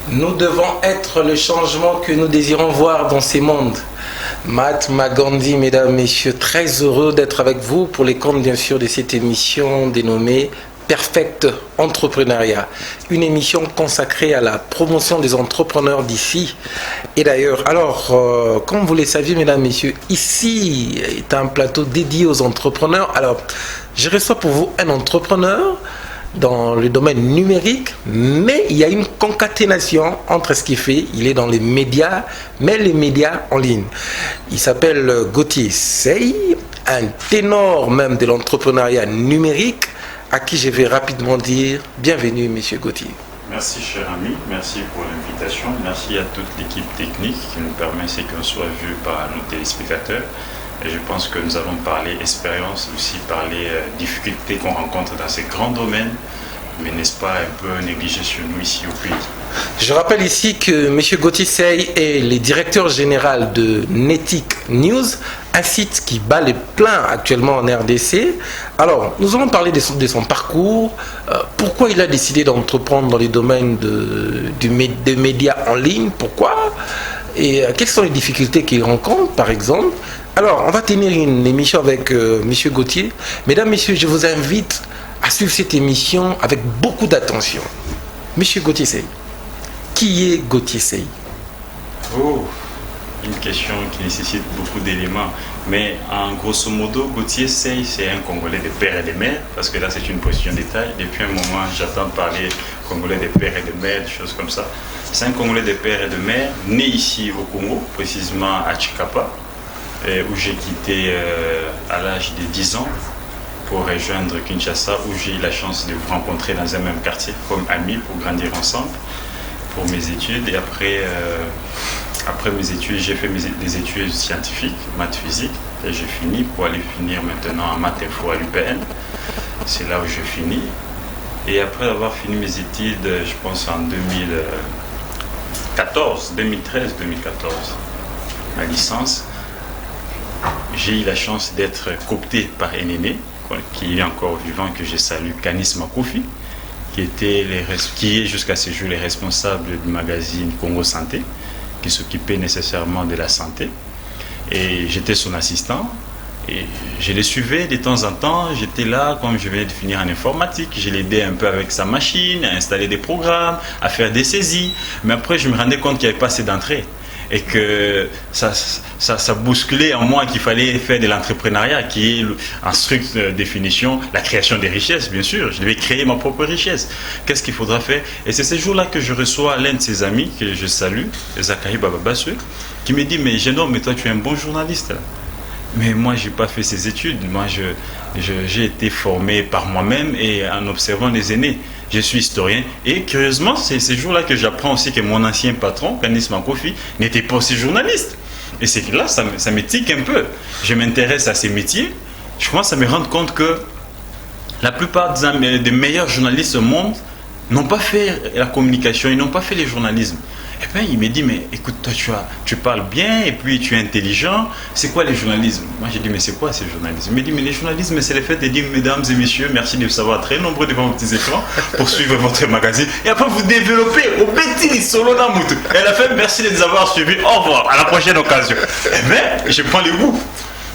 Nous devons être le changement que nous désirons voir dans ces mondes. Mahatma Gandhi, mesdames, messieurs, très heureux d'être avec vous pour les comptes, bien sûr, de cette émission dénommée Perfect Entrepreneuriat. Une émission consacrée à la promotion des entrepreneurs d'ici et d'ailleurs. Alors, comme vous le saviez, mesdames, messieurs, ici est un plateau dédié aux entrepreneurs. Alors, je reçois pour vous un entrepreneur dans le domaine numérique, mais il y a une concaténation entre ce qu'il fait. Il est dans les médias, mais les médias en ligne. Il s'appelle Gauthier Sey, un ténor même de l'entrepreneuriat numérique, à qui je vais rapidement dire bienvenue, monsieur Gauthier. Merci, cher ami, merci pour l'invitation, merci à toute l'équipe technique qui nous permet qu'on soit vu par nos téléspectateurs. Et je pense que nous allons parler expérience, aussi parler difficultés qu'on rencontre dans ces grands domaines, mais n'est-ce pas un peu négligé chez nous ici au pays. Je rappelle ici que M. Gauthier Sey est le directeur général de Netic News, un site qui bat les pleins actuellement en RDC. Alors, nous allons parler de son parcours, pourquoi il a décidé d'entreprendre dans les domaines des médias en ligne, pourquoi, et quelles sont les difficultés qu'il rencontre, par exemple. Alors, on va tenir une émission avec M. Gauthier. Mesdames, Messieurs, je vous invite à suivre cette émission avec beaucoup d'attention. M. Gauthier Sey, qui est Gauthier Sey? Oh, une question qui nécessite beaucoup d'éléments. Mais en grosso modo, Gauthier Sey, c'est un Congolais de père et de mère, parce que là, c'est une position de détail. Depuis un moment, j'attends parler Congolais de père et de mère, des choses comme ça. C'est un Congolais de père et de mère, né ici au Congo, précisément à Tchikapa, où j'ai quitté à l'âge de 10 ans pour rejoindre Kinshasa, où j'ai eu la chance de vous rencontrer dans un même quartier comme amis pour grandir ensemble pour mes études. Et après mes études, j'ai fait des études scientifiques, maths physique, et j'ai fini pour aller finir maintenant en maths info à l'UPN. C'est là où je finis. Et après avoir fini mes études, je pense en 2013-2014, ma licence, j'ai eu la chance d'être coopté par Néné, qui est encore vivant, que je salue, Canis Makofi, qui est jusqu'à ce jour les responsables du magazine Congo Santé, qui s'occupait nécessairement de la santé. Et j'étais son assistant. Et je le suivais de temps en temps, j'étais là, comme je venais de finir en informatique, je l'aidais un peu avec sa machine, à installer des programmes, à faire des saisies. Mais après, je me rendais compte qu'il n'y avait pas assez d'entrée. Et que ça bousculait en moi qu'il fallait faire de l'entrepreneuriat, qui est en stricte définition la création des richesses, bien sûr. Je devais créer ma propre richesse. Qu'est-ce qu'il faudra faire? Et c'est ce jour-là que je reçois l'un de ses amis, que je salue, Zachary Bababassou, qui me dit: mais jeune homme, mais toi tu es un bon journaliste. Mais moi, je n'ai pas fait ces études. Moi, j'ai été formé par moi-même et en observant les aînés. Je suis historien. Et curieusement, c'est ces jours-là que j'apprends aussi que mon ancien patron, Canis Makofi, n'était pas aussi journaliste. Et c'est que là, ça me tique un peu. Je m'intéresse à ces métiers. Je commence à me rendre compte que la plupart des meilleurs journalistes au monde n'ont pas fait la communication, ils n'ont pas fait le journalisme. Et bien, il me dit: mais écoute, toi, tu parles bien et puis tu es intelligent. C'est quoi le journalisme? Moi, j'ai dit: mais c'est quoi ce journalisme? Il me dit: mais le journalisme, c'est le fait de dire: mesdames et messieurs, merci de vous savoir très nombreux devant vos petits écrans pour suivre votre magazine. Et après, vous développez au petit solo dans Moutou. Et à la fin, merci de nous avoir suivis. Au revoir, à la prochaine occasion. Et bien, je prends le goût.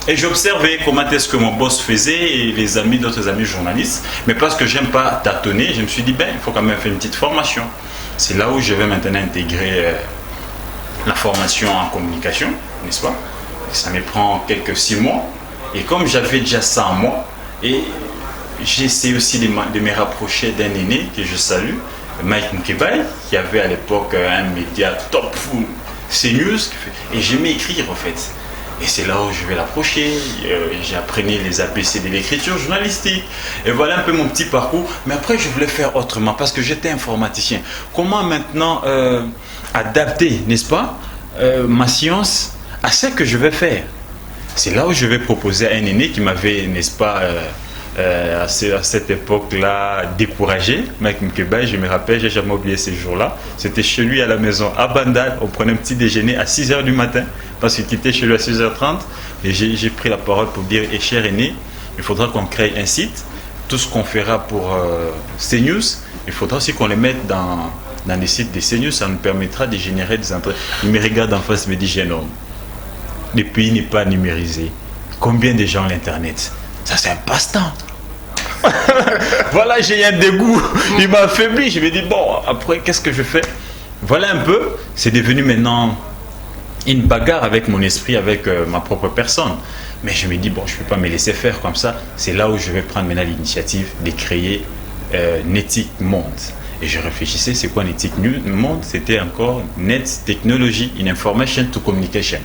Et j'observais comment est-ce que mon boss faisait et les amis d'autres amis journalistes. Mais parce que j'aime pas tâtonner, je me suis dit: ben, il faut quand même faire une petite formation. C'est là où je vais maintenant intégrer la formation en communication, n'est-ce pas? Ça me prend quelques 6 mois. Et comme j'avais déjà ça en moi, et j'ai essayé aussi de me rapprocher d'un aîné que je salue, Mike Mkebai, qui avait à l'époque un média top full, CNews, et j'aimais écrire en fait. Et c'est là où je vais l'approcher. J'ai appris les ABC de l'écriture journalistique. Et voilà un peu mon petit parcours. Mais après, je voulais faire autrement parce que j'étais informaticien. Comment maintenant adapter, n'est-ce pas, ma science à ce que je vais faire? C'est là où je vais proposer à un aîné qui m'avait, n'est-ce pas, à cette époque-là, découragé. Mike Mukeba, je me rappelle, j'ai jamais oublié ces jours-là. C'était chez lui à la maison, à Bandal. On prenait un petit déjeuner à 6h du matin, parce qu'il quittait chez lui à 6h30. Et j'ai pris la parole pour dire, cher aîné, il faudra qu'on crée un site. Tout ce qu'on fera pour CNews, il faudra aussi qu'on les mette dans les sites de CNews. Ça nous permettra de générer des entrées. Il me regarde en face, il me dit, jeune homme, le pays n'est pas numérisé. Combien de gens ont l'Internet? Ça, c'est un passe-temps. Voilà, j'ai un dégoût. Il m'a affaibli. Je me dis, bon, après, qu'est-ce que je fais? Voilà un peu. C'est devenu maintenant une bagarre avec mon esprit, avec ma propre personne. Mais je me dis, bon, je ne peux pas me laisser faire comme ça. C'est là où je vais prendre maintenant l'initiative de créer Netic Monde. Et je réfléchissais, c'est quoi Netic Monde? C'était encore Net Technology in Information to Communication.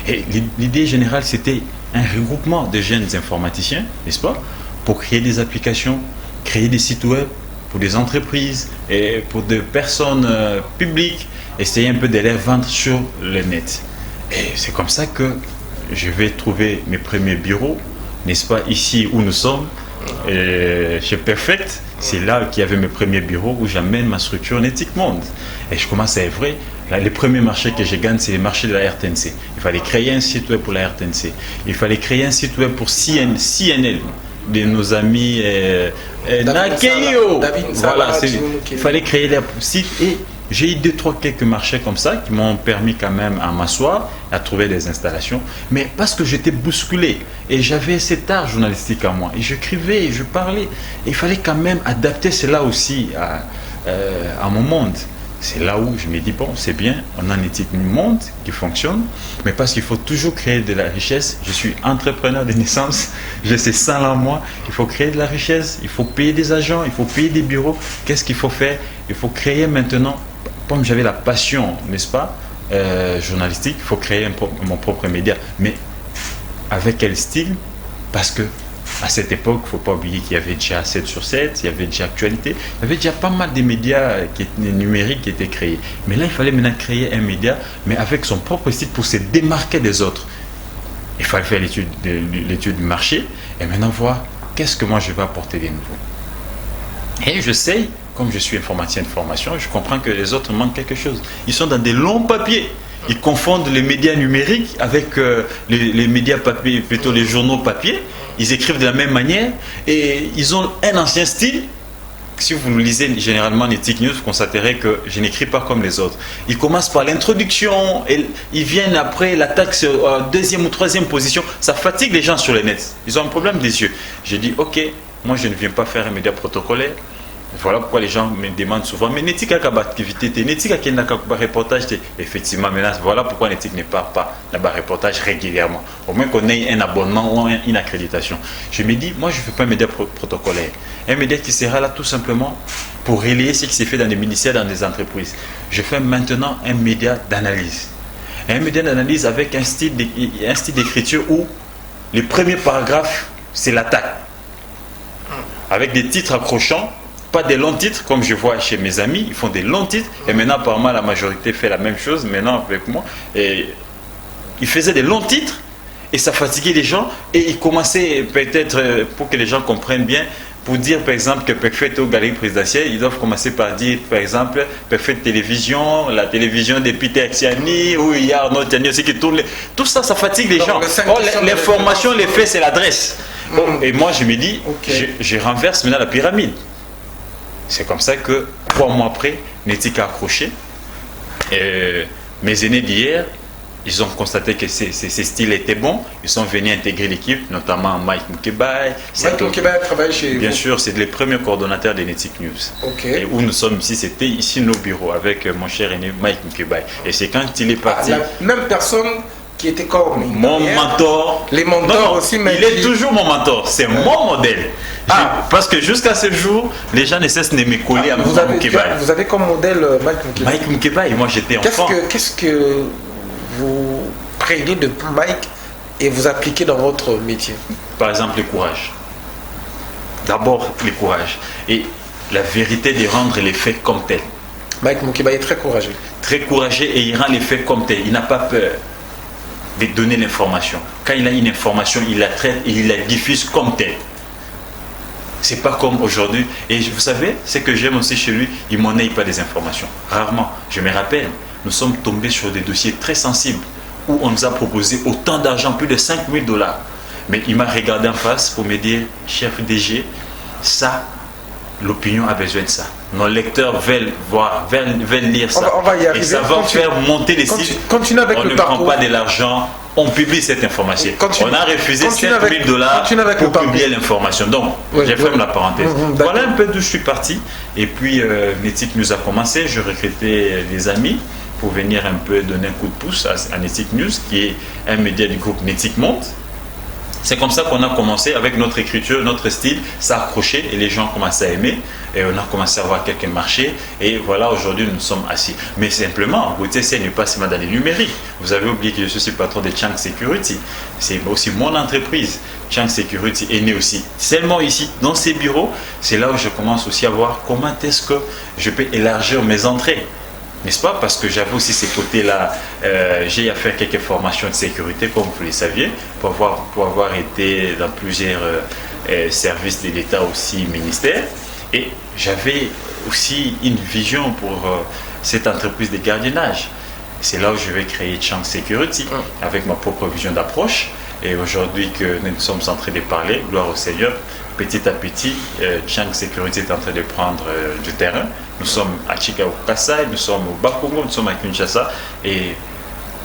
Et l'idée générale, c'était un regroupement de jeunes informaticiens, n'est-ce pas, pour créer des applications, créer des sites web pour des entreprises et pour des personnes publiques, essayer un peu de les vendre sur le net. Et c'est comme ça que je vais trouver mes premiers bureaux, n'est-ce pas, ici où nous sommes, chez Perfect. C'est là qu'il y avait mes premiers bureaux où j'amène ma structure Netic Monde. Et je commence à œuvrer. Les premiers marchés que je gagne, c'est les marchés de la RTNC. Il fallait créer un site web pour la RTNC. Il fallait créer un site web pour CNL, de nos amis Nakeyo. Voilà, il fallait créer le site. Et j'ai eu quelques marchés comme ça qui m'ont permis quand même à m'asseoir, à trouver des installations. Mais parce que j'étais bousculé et j'avais cet art journalistique en moi. Et j'écrivais, et je parlais. Et il fallait quand même adapter cela aussi à mon monde. C'est là où je me dis, bon, c'est bien, on a un Netic Monde qui fonctionne, mais parce qu'il faut toujours créer de la richesse. Je suis entrepreneur de naissance, j'ai ces 100 en moi, il faut créer de la richesse, il faut payer des agents, il faut payer des bureaux. Qu'est-ce qu'il faut faire? Il faut créer maintenant, comme j'avais la passion, n'est-ce pas, journalistique, il faut créer mon propre média. Mais avec quel style? Parce que à cette époque, il ne faut pas oublier qu'il y avait déjà 7 sur 7, il y avait déjà Actualité, il y avait déjà pas mal de médias numériques qui étaient créés. Mais là, il fallait maintenant créer un média, mais avec son propre style pour se démarquer des autres. Il fallait faire l'étude du marché et maintenant voir qu'est-ce que moi je vais apporter de nouveau. Et je sais, comme je suis informaticien de formation, je comprends que les autres manquent quelque chose. Ils sont dans des longs papiers. Ils confondent les médias numériques avec les médias papier, plutôt les journaux papier. Ils écrivent de la même manière et ils ont un ancien style. Si vous lisez généralement Netic News, vous constaterez que je n'écris pas comme les autres. Ils commencent par l'introduction et ils viennent après l'attaque sur deuxième ou troisième position. Ça fatigue les gens sur le net. Ils ont un problème des yeux. J'ai dit, ok, moi je ne viens pas faire un média protocolaire. Voilà pourquoi les gens me demandent souvent, mais Netic a quelle activité, Netic a quel reportage. Effectivement, maintenant, voilà pourquoi Netic ne part pas là-bas reportage régulièrement. Au moins qu'on ait un abonnement ou une accréditation. Je me dis, moi je ne fais pas un média protocolaire. Un média qui sera là tout simplement pour relayer ce qui s'est fait dans les ministères, dans des entreprises. Je fais maintenant un média d'analyse. Un média d'analyse avec un style d'écriture où les premiers paragraphes, c'est l'attaque. Avec des titres accrochants. Pas des longs titres comme je vois chez mes amis, ils font des longs titres et maintenant apparemment la majorité fait la même chose maintenant avec moi. Et ils faisaient des longs titres et ça fatiguait les gens et ils commençaient peut-être, pour que les gens comprennent bien, pour dire par exemple que Perfect aux galeries présidentielles, ils doivent commencer par dire par exemple Perfect Télévision, la télévision de Peter Xiani, où il y a Arnaud Tiani aussi qui tourne. Tout ça, ça fatigue les gens. L'information, les faits, c'est l'adresse. Et moi je me dis, je renverse maintenant la pyramide. C'est comme ça que 3 mois après, Netic a accroché. Mes aînés d'hier, ils ont constaté que ces styles étaient bons. Ils sont venus intégrer l'équipe, notamment Mike Mukeba. Mike Mukeba travaille chez vous? Bien sûr, c'est les premiers coordonnateurs de Netic News. Et où nous sommes ici, c'était ici nos bureaux avec mon cher aîné Mike Mukeba. Et c'est quand il est parti. La même personne qui était comme mon mentor. Les mentors aussi, mais il est toujours mon mentor. C'est mon modèle. Parce que jusqu'à ce jour, les gens ne cessent de me coller à Mike Mukeba. Vous avez comme modèle Mike Mukeba. Mike Mukeba et moi j'étais enfant. Qu'est-ce que vous prenez de Mike et vous appliquez dans votre métier? Par exemple, le courage. D'abord, le courage. Et la vérité de rendre les faits comme tels. Mike Mukeba est très courageux. Très courageux et il rend les faits comme tels. Il n'a pas peur de donner l'information. Quand il a une information, il la traite et il la diffuse comme telle. C'est pas comme aujourd'hui. Et vous savez, ce que j'aime aussi chez lui, il m'en aille pas des informations. Rarement. Je me rappelle, nous sommes tombés sur des dossiers très sensibles où on nous a proposé autant d'argent, plus de 5 000 $. Mais il m'a regardé en face pour me dire, chef DG, ça, l'opinion a besoin de ça. Nos lecteurs veulent voir, veulent lire ça. On va y arriver. Et ça va faire monter les sites. Continue avec on le ne parcours. prend pas de l'argent, on publie cette information. On a refusé 5 000 $ pour publier l'information. Donc, j'ai fermé la parenthèse. Voilà un peu d'où je suis parti. Et puis, Nettic News a commencé. Je recrutais des amis pour venir un peu donner un coup de pouce à Nettic News, qui est un média du groupe Nettic Monde. C'est comme ça qu'on a commencé avec notre écriture, notre style, ça a accroché et les gens ont commencé à aimer et on a commencé à voir quelques marchés et voilà, aujourd'hui nous sommes assis. Mais simplement, Gauthier Seye n'est pas seulement dans les numériques. Vous avez oublié que je suis patron de Chang Security. C'est aussi mon entreprise. Chang Security est né aussi seulement ici, dans ces bureaux. C'est là où je commence aussi à voir comment est-ce que je peux élargir mes entrées. N'est-ce pas? Parce que j'avais aussi ces côtés-là. J'ai à faire quelques formations de sécurité, comme vous le saviez, pour avoir été dans plusieurs services de l'État aussi, ministères. Et j'avais aussi une vision pour cette entreprise de gardiennage. C'est là où je vais créer Chang Security, avec ma propre vision d'approche. Et aujourd'hui que nous sommes en train de parler, gloire au Seigneur, petit à petit, Chang Security est en train de prendre du terrain. Nous sommes à Chicago, Kasai, nous sommes au Bakongo, nous sommes à Kinshasa. Et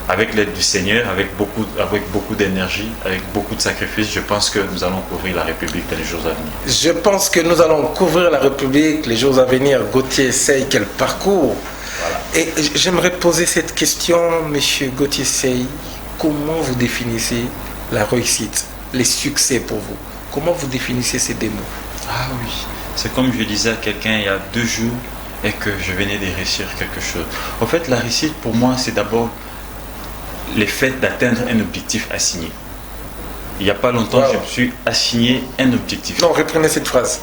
avec l'aide du Seigneur, avec beaucoup d'énergie, avec beaucoup de sacrifices, je pense que nous allons couvrir la République dans les jours à venir. Je pense que nous allons couvrir la République les jours à venir. Gauthier Seye, quel parcours! Voilà. Et j'aimerais poser cette question, monsieur Gauthier Seye. Comment vous définissez la réussite, les succès pour vous? Comment vous définissez ces deux mots? Ah oui, c'est comme je disais à quelqu'un il y a 2 jours et que je venais de réussir quelque chose. En fait, la réussite pour moi, c'est d'abord le fait d'atteindre un objectif assigné. Il n'y a pas longtemps, je me suis assigné un objectif. Non, reprenez cette phrase.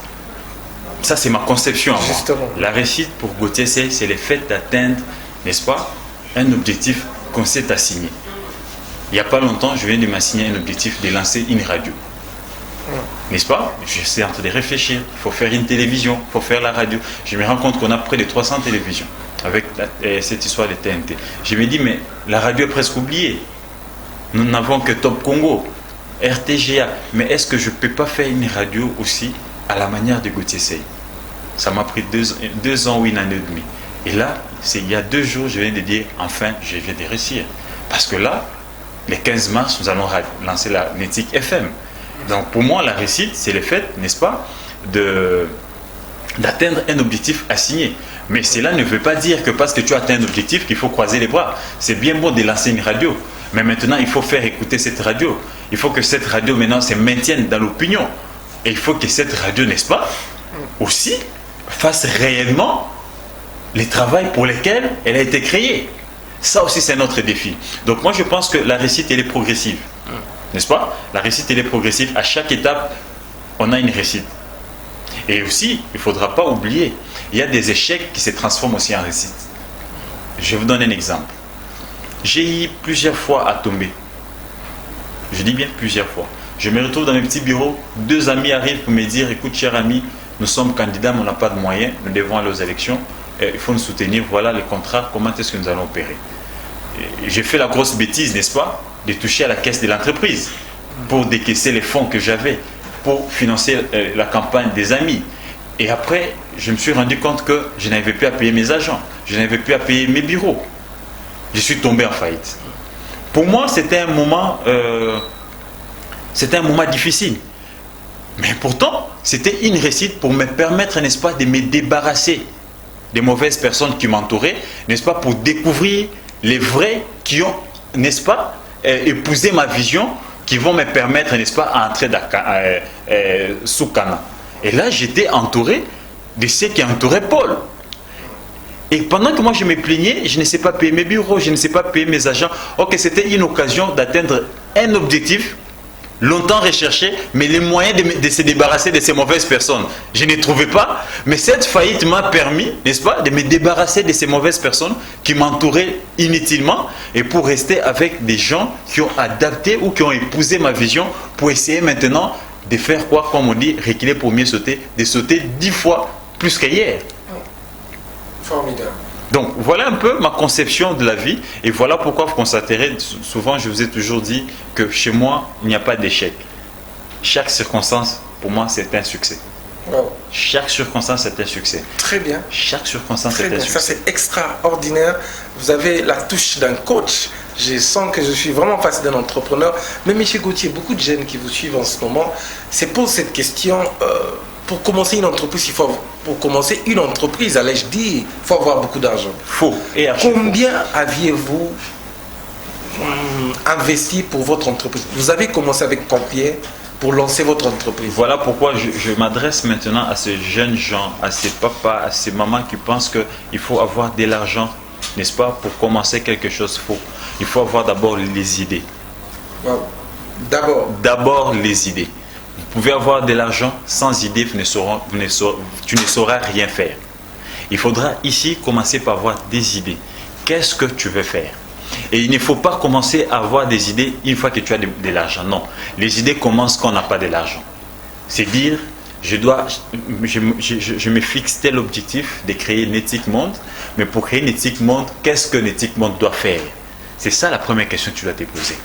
Ça, c'est ma conception. Justement. La réussite pour Gauthier Seye, c'est le fait d'atteindre, n'est-ce pas, un objectif qu'on s'est assigné. Il n'y a pas longtemps, je viens de m'assigner un objectif de lancer une radio. N'est-ce pas? Je suis en train de réfléchir. Il faut faire une télévision, il faut faire la radio. Je me rends compte qu'on a près de 300 télévisions avec cette histoire de TNT. Je me dis, mais la radio est presque oubliée. Nous n'avons que Top Congo, RTGA. Mais est-ce que je ne peux pas faire une radio aussi à la manière de Gauthier Seye? Ça m'a pris 2 ans ou 1 année et demie. Et là, il y a 2 jours, je viens de dire, enfin, je viens de réussir. Parce que là, le 15 mars, nous allons lancer la Nettic FM. Donc pour moi, la réussite, c'est le fait, n'est-ce pas, d'atteindre un objectif assigné. Mais cela ne veut pas dire que parce que tu as atteint un objectif qu'il faut croiser les bras. C'est bien beau de lancer une radio. Mais maintenant, il faut faire écouter cette radio. Il faut que cette radio, maintenant, se maintienne dans l'opinion. Et il faut que cette radio, n'est-ce pas, aussi fasse réellement les travaux pour lesquels elle a été créée. Ça aussi, c'est notre défi. Donc moi, je pense que la réussite, elle est progressive. N'est-ce pas? La réussite, elle est progressive. À chaque étape, on a une réussite. Et aussi, il ne faudra pas oublier, il y a des échecs qui se transforment aussi en réussite. Je vous donne un exemple. J'ai eu plusieurs fois à tomber. Je dis bien plusieurs fois. Je me retrouve dans mes petits bureaux, 2 amis arrivent pour me dire, écoute, cher ami, nous sommes candidats, mais on n'a pas de moyens, nous devons aller aux élections, il faut nous soutenir, voilà les contrats, comment est-ce que nous allons opérer? J'ai fait la grosse bêtise, n'est-ce pas, de toucher à la caisse de l'entreprise pour décaisser les fonds que j'avais, pour financer la campagne des amis. Et après, je me suis rendu compte que je n'avais plus à payer mes agents, je n'avais plus à payer mes bureaux. Je suis tombé en faillite. Pour moi, c'était un moment difficile. Mais pourtant, c'était une réussite pour me permettre, n'est-ce pas, de me débarrasser des mauvaises personnes qui m'entouraient, n'est-ce pas, pour découvrir les vrais qui ont, n'est-ce pas, épousé ma vision, qui vont me permettre, n'est-ce pas, à entrer sous Cana. Et là, j'étais entouré de ceux qui entouraient Paul. Et pendant que moi je me plaignais, je ne sais pas payer mes bureaux, je ne sais pas payer mes agents. Ok, c'était une occasion d'atteindre un objectif longtemps recherché, mais les moyens de se débarrasser de ces mauvaises personnes, je ne trouvais pas. Mais cette faillite m'a permis, n'est-ce pas, de me débarrasser de ces mauvaises personnes qui m'entouraient inutilement et pour rester avec des gens qui ont adapté ou qui ont épousé ma vision pour essayer maintenant de faire quoi? Comme on dit, reculer pour mieux sauter, de sauter 10 fois plus qu'hier. Formidable. Donc voilà un peu ma conception de la vie, et voilà pourquoi vous constaterez, souvent je vous ai toujours dit que chez moi, il n'y a pas d'échec. Chaque circonstance, pour moi, c'est un succès. Wow. Chaque circonstance est un succès. Très bien. Chaque circonstance Très est un bien. succès. Ça, c'est extraordinaire. Vous avez la touche d'un coach. Je sens que je suis vraiment face d'un entrepreneur. Mais M. Gauthier, beaucoup de jeunes qui vous suivent en ce moment se posent cette question. Pour commencer une entreprise, allais-je dire, il faut avoir beaucoup d'argent. Faux. Et combien aviez-vous investi pour votre entreprise? Vous avez commencé avec combien pour lancer votre entreprise? Voilà pourquoi je m'adresse maintenant à ces jeunes gens, à ces papas, à ces mamans qui pensent qu'il faut avoir de l'argent, n'est-ce pas, pour commencer quelque chose. Faux. Il faut avoir d'abord les idées. Wow. D'abord les idées. Vous pouvez avoir de l'argent, sans idée, tu ne sauras rien faire. Il faudra ici commencer par avoir des idées. Qu'est-ce que tu veux faire? Et il ne faut pas commencer à avoir des idées une fois que tu as de l'argent. Non. Les idées commencent quand on n'a pas de l'argent. C'est dire, je me fixe tel objectif de créer une éthique monde. Mais pour créer une éthique monde, qu'est-ce que l'éthique monde doit faire? C'est ça la première question que tu dois te poser.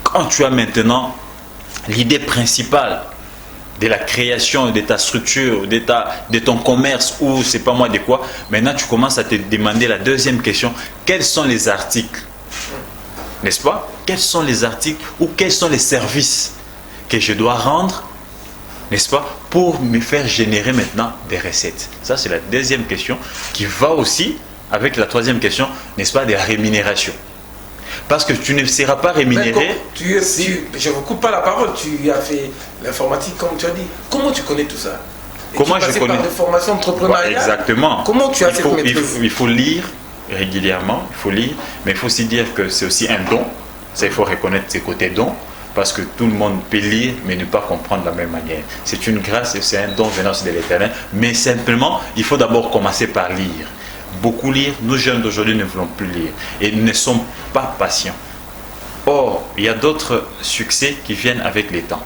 Quand tu as maintenant l'idée principale de la création de ta structure, de ton commerce, ou c'est pas moi de quoi, maintenant tu commences à te demander la deuxième question: quels sont les articles, n'est-ce pas? Quels sont les articles ou quels sont les services que je dois rendre, n'est-ce pas, pour me faire générer maintenant des recettes? Ça, c'est la deuxième question qui va aussi avec la troisième question, n'est-ce pas, de la rémunération. Parce que tu ne seras pas rémunéré. Je ne vous coupe pas la parole, tu as fait l'informatique comme tu as dit. Comment tu connais tout ça? Comment je connais? Par des formations entrepreneuriales. Exactement. Comment tu as cette maîtrise? Il faut lire régulièrement, il faut lire, mais il faut aussi dire que c'est aussi un don. Ça, il faut reconnaître ses côtés dons, parce que tout le monde peut lire, mais ne pas comprendre de la même manière. C'est une grâce et c'est un don venant de l'Éternel, mais simplement, il faut d'abord commencer par lire. Beaucoup lire, nous jeunes d'aujourd'hui ne voulons plus lire et ne sommes pas patients. Or, il y a d'autres succès qui viennent avec les temps.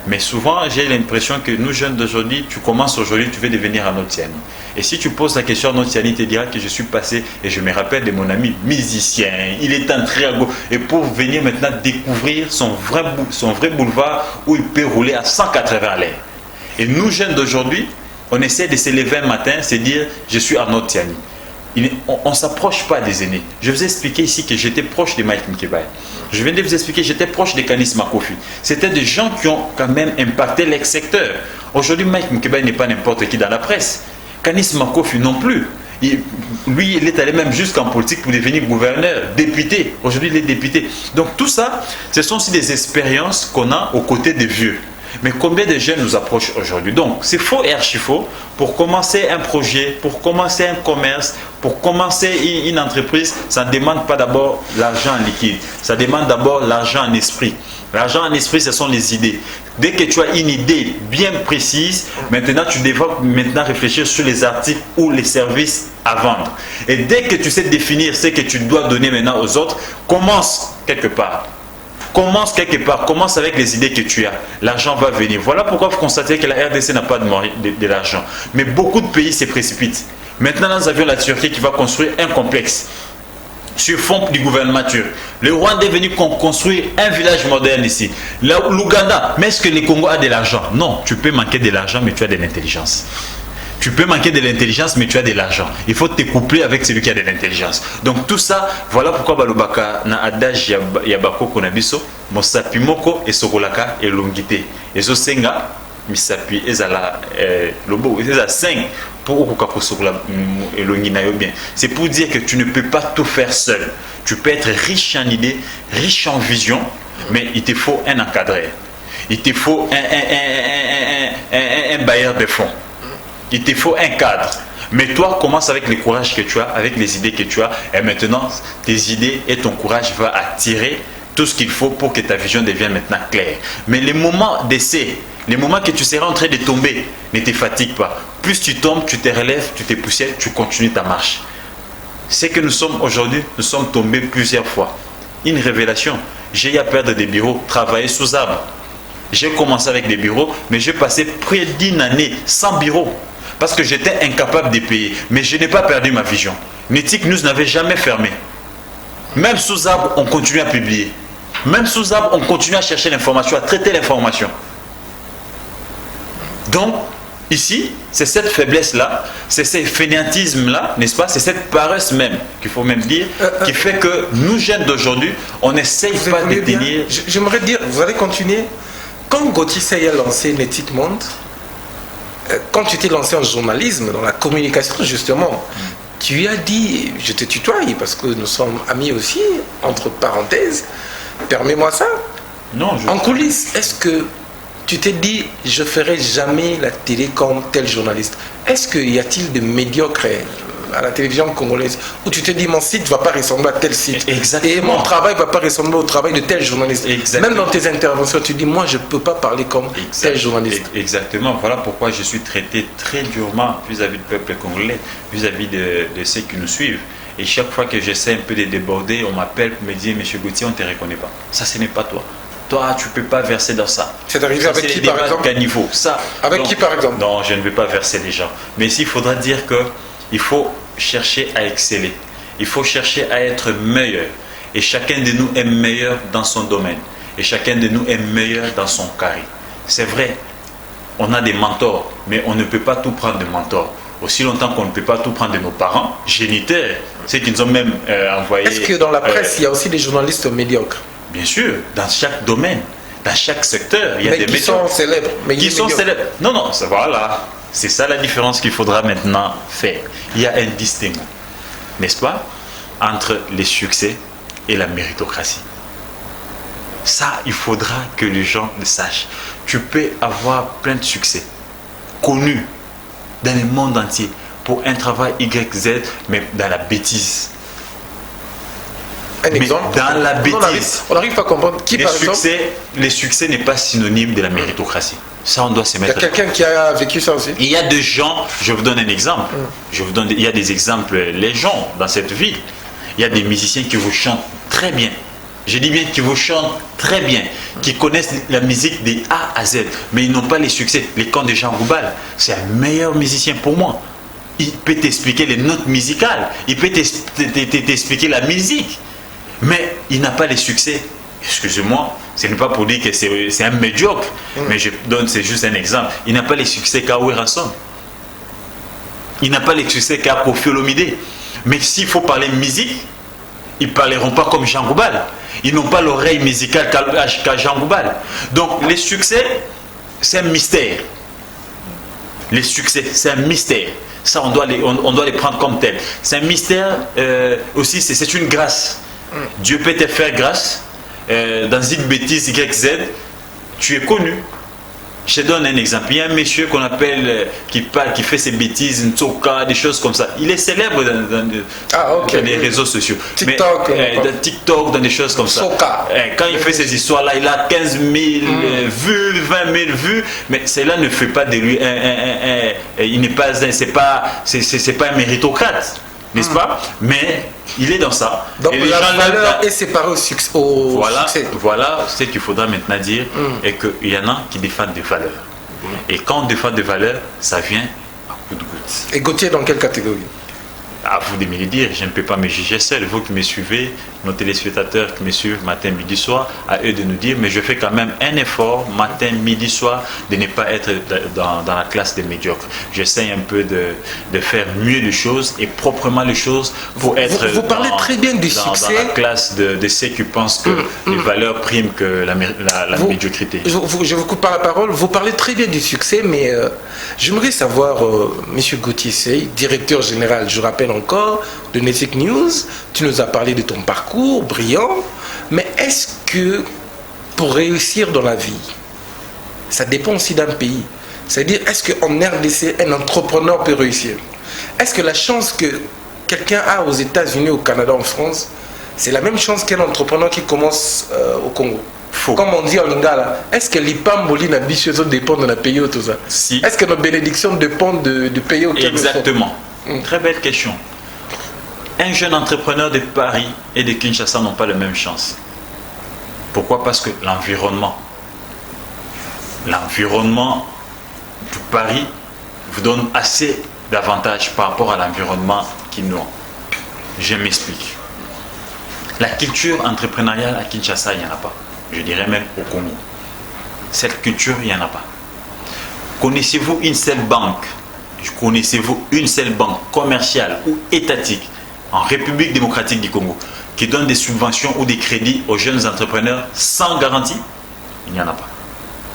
Mais souvent, j'ai l'impression que nous jeunes d'aujourd'hui, tu commences aujourd'hui, tu veux devenir un Otiani. Et si tu poses la question à un Otiani, il te dira que je suis passé, et je me rappelle de mon ami musicien, il est entré à gauche, et pour venir maintenant découvrir son vrai boulevard où il peut rouler à 180 à l'heure. Et nous jeunes d'aujourd'hui, on essaie de se lever un matin, se dire je suis un Otiani. On ne s'approche pas des aînés. Je vous ai expliqué ici que j'étais proche de Mike Mkebaye. Je viens de vous expliquer que j'étais proche de Canis Makofi. C'était des gens qui ont quand même impacté l'ex-secteur. Aujourd'hui, Mike Mkebaye n'est pas n'importe qui dans la presse. Canis Makofi non plus. Lui, il est allé même jusqu'en politique pour devenir gouverneur, député. Aujourd'hui, il est député. Donc tout ça, ce sont aussi des expériences qu'on a aux côtés des vieux. Mais combien de jeunes nous approchent aujourd'hui? Donc, c'est faux et archi faux. Pour commencer un projet, pour commencer un commerce, pour commencer une entreprise, ça ne demande pas d'abord l'argent en liquide. Ça demande d'abord l'argent en esprit. L'argent en esprit, ce sont les idées. Dès que tu as une idée bien précise, maintenant, tu devras maintenant réfléchir sur les articles ou les services à vendre. Et dès que tu sais définir ce que tu dois donner maintenant aux autres, commence quelque part. Commence quelque part, commence avec les idées que tu as. L'argent va venir. Voilà pourquoi vous constatez que la RDC n'a pas de l'argent. Mais beaucoup de pays se précipitent. Maintenant, nous avions la Turquie qui va construire un complexe sur fond du gouvernement turc. Le Rwanda est venu construire un village moderne ici. L'Ouganda, mais est-ce que le Congo a de l'argent? Non, tu peux manquer de l'argent, mais tu as de l'intelligence. Tu peux manquer de l'intelligence, mais tu as de l'argent. Il faut te coupler avec celui qui a de l'intelligence. Donc tout ça, voilà pourquoi balobaka na adage ya bakoko na biso, mosapi moko esokolaka elongite. Ezo senga misapi ezala lobo ezala 5 pour okuka kosokola elongi na yo bien. C'est pour dire que tu ne peux pas tout faire seul. Tu peux être riche en idées, riche en vision, mais il te faut un encadreur. Il te faut un bailleur de fonds. Il te faut un cadre. Mais toi, commence avec le courage que tu as, avec les idées que tu as. Et maintenant, tes idées et ton courage vont attirer tout ce qu'il faut pour que ta vision devienne maintenant claire. Mais les moments d'essai, les moments que tu seras en train de tomber, ne te fatigue pas. Plus tu tombes, tu te relèves, tu te poussières, tu continues ta marche. C'est que nous sommes aujourd'hui, nous sommes tombés plusieurs fois. Une révélation. J'ai eu à perdre des bureaux, travailler sous arbre. J'ai commencé avec des bureaux, mais j'ai passé près d'une année sans bureau. Parce que j'étais incapable de payer. Mais je n'ai pas perdu ma vision. Nettic News n'avait jamais fermé. Même sous arbre, on continue à publier. Même sous arbre, on continue à chercher l'information, à traiter l'information. Donc, ici, c'est cette faiblesse-là, c'est ce fainéantisme-là, n'est-ce pas? C'est cette paresse même, qu'il faut même dire, qui fait que nous, jeunes d'aujourd'hui, on n'essaye pas de tenir... J'aimerais dire, vous allez continuer. Quand Gauthier Seye a lancé Nettic Monde, quand tu t'es lancé en journalisme, dans la communication justement, tu as dit, je te tutoie parce que nous sommes amis aussi, entre parenthèses, permets-moi ça. Non, en coulisses, est-ce que tu t'es dit, je ferai jamais la télé comme tel journaliste? Est-ce qu'il y a-t-il de médiocres à la télévision congolaise où tu te dis, mon site ne va pas ressembler à tel site? Exactement. Et mon travail ne va pas ressembler au travail de tel journaliste? Exactement. Même dans tes interventions, tu dis, moi, je ne peux pas parler comme tel journaliste. Exactement. Voilà pourquoi je suis traité très durement vis-à-vis du peuple congolais, vis-à-vis de ceux qui nous suivent. Et chaque fois que j'essaie un peu de déborder, on m'appelle pour me dire, Monsieur Gauthier, on ne te reconnaît pas. Ça, ce n'est pas toi. Toi, tu ne peux pas verser dans ça. C'est arrivé avec qui, par exemple? Niveau. Ça, avec qui, par exemple? Non, je ne vais pas verser les gens. Mais ici, il faudra dire qu'il faut chercher à exceller. Il faut chercher à être meilleur. Et chacun de nous est meilleur dans son domaine. Et chacun de nous est meilleur dans son carré. C'est vrai, on a des mentors, mais on ne peut pas tout prendre de mentors. Aussi longtemps qu'on ne peut pas tout prendre de nos parents, géniteurs, ceux qui nous ont même envoyé... Est-ce que dans la presse, il y a aussi des journalistes médiocres? Bien sûr, dans chaque domaine, dans chaque secteur, il y a des médiocres. Sont célèbres, mais qui sont célèbres. Non, non, voilà. C'est ça la différence qu'il faudra maintenant faire. Il y a un distinguo, n'est-ce pas, entre les succès et la méritocratie. Ça, il faudra que les gens le sachent. Tu peux avoir plein de succès, connus dans le monde entier, pour un travail YZ, mais dans la bêtise. Un exemple? Dans la bêtise. On n'arrive pas à comprendre. Qui, par exemple? Les succès n'est pas synonyme de la méritocratie. Ça, on doit se mettre. Il y a quelqu'un qui a vécu ça aussi. Il y a des gens, je vous donne un exemple. Il y a des exemples légions dans cette vie. Il y a des musiciens qui vous chantent très bien. Je dis bien qui vous chantent très bien, qui connaissent la musique des A à Z, mais ils n'ont pas les succès. Les camps de Jean Goubal, c'est un meilleur musicien pour moi. Il peut t'expliquer les notes musicales, il peut t'expliquer la musique, mais il n'a pas les succès. Excusez-moi, ce n'est pas pour dire que c'est un médiocre, mais c'est juste un exemple. Il n'a pas les succès qu'a Ransom. Il n'a pas les succès qu'a Koffi Olomide. Mais s'il faut parler musique, ils ne parleront pas comme Jean Goubal. Ils n'ont pas l'oreille musicale qu'a Jean Goubal. Donc les succès, c'est un mystère. Les succès, c'est un mystère. Ça, on doit les prendre comme tel. C'est un mystère aussi, c'est une grâce. Dieu peut te faire grâce. Dans une bêtise YZ, tu es connu. Je te donne un exemple. Il y a un monsieur qu'on appelle, qui fait ses bêtises, Ntoka, des choses comme ça. Il est célèbre dans les réseaux sociaux. TikTok, dans TikTok, dans des choses comme ça. Quand il fait ces histoires-là, il a 15 000 vues, 20 000 vues. Mais cela ne fait pas de lui il n'est pas, c'est pas un méritocrate. N'est-ce pas? Mais il est dans ça. Donc la valeur est séparée au succès. Voilà ce qu'il faudra maintenant dire. Et qu'il y en a qui défendent des valeurs. Et quand on défend des valeurs, ça vient à coup de goutte. Et Gauthier, dans quelle catégorie? À vous de me le dire, je ne peux pas me juger seul. Vous qui me suivez, nos téléspectateurs qui me suivent matin, midi, soir, à eux de nous dire, mais je fais quand même un effort matin, midi, soir, de ne pas être dans la classe des médiocres. J'essaie un peu de faire mieux les choses et proprement les choses pour être vous parlez très bien du dans succès. la classe de ceux qui pensent que les valeurs priment que la médiocrité. Je vous coupe par la parole. Vous parlez très bien du succès, mais j'aimerais savoir, Monsieur Gauthier Seye, directeur général, je rappelle encore, de Nettic News, tu nous as parlé de ton parcours brillant, mais est-ce que pour réussir dans la vie, ça dépend aussi d'un pays? C'est-à-dire, est-ce qu'en RDC, un entrepreneur peut réussir? Est-ce que la chance que quelqu'un a aux États-Unis, au Canada, en France, c'est la même chance qu'un entrepreneur qui commence au Congo? Faux. Comme on dit en lingala, est-ce que l'ipamboli na bichezo dépend de la pays ou tout ça? Si. Est-ce que nos bénédictions dépendent du pays auquel nous sommes? Exactement. Très belle question. Un jeune entrepreneur de Paris et de Kinshasa n'ont pas la même chance. Pourquoi? Parce que l'environnement l'environnement du Paris vous donne assez d'avantages par rapport à l'environnement qu'ils nous ont. Je m'explique. La culture entrepreneuriale à Kinshasa, il n'y en a pas. Je dirais même au Congo. Cette culture, il n'y en a pas. Connaissez-vous une seule banque? Connaissez-vous une seule banque commerciale ou étatique en République démocratique du Congo qui donne des subventions ou des crédits aux jeunes entrepreneurs sans garantie? Il n'y en a pas.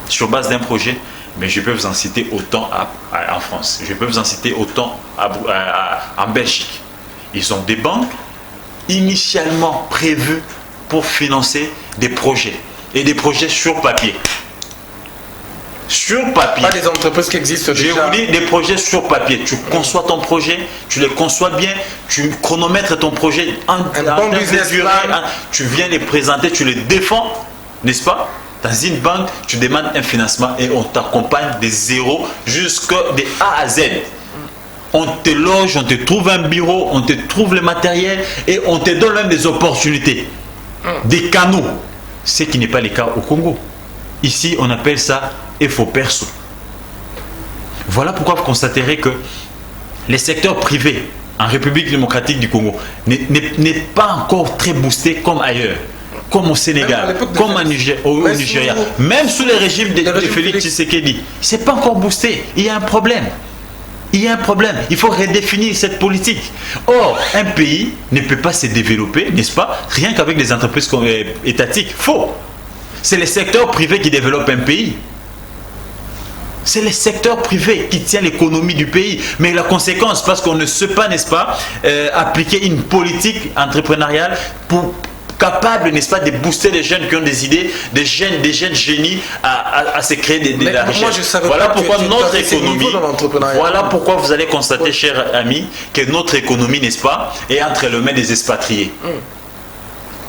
Sur base d'un projet, mais je peux vous en citer autant en France. Je peux vous en citer autant en Belgique. Ils ont des banques initialement prévues pour financer des projets. Et des projets sur papier. Sur papier. Pas des entreprises qui existent déjà. Je vous dis des projets sur papier. Tu conçois ton projet, tu le conçois bien, tu chronomètres ton projet en bon business plan. Tu viens les présenter, tu les défends, n'est-ce pas? Dans une banque, tu demandes un financement et on t'accompagne des zéros jusqu'à des A à Z. On te loge, on te trouve un bureau, on te trouve le matériel et on te donne même des opportunités, des canaux. Ce qui n'est pas le cas au Congo. Ici, on appelle ça effort perso. Voilà pourquoi vous constaterez que les secteurs privés en République démocratique du Congo n'est pas encore très boosté comme ailleurs, comme au Sénégal, comme au Nigeria, même sous les régimes de Félix Tshisekedi. C'est pas encore boosté. Il y a un problème. Il y a un problème. Il faut redéfinir cette politique. Or, un pays ne peut pas se développer, n'est-ce pas, rien qu'avec des entreprises étatiques. Faux. C'est le secteur privé qui développe un pays. C'est le secteur privé qui tient l'économie du pays. Mais la conséquence, parce qu'on ne sait pas, n'est-ce pas, appliquer une politique entrepreneuriale pour capable, n'est-ce pas, de booster les jeunes qui ont des idées, des jeunes génies à se créer de la richesse. Voilà pourquoi notre économie, voilà pourquoi vous allez constater, chers amis, que notre économie, n'est-ce pas, est entre les mains des expatriés.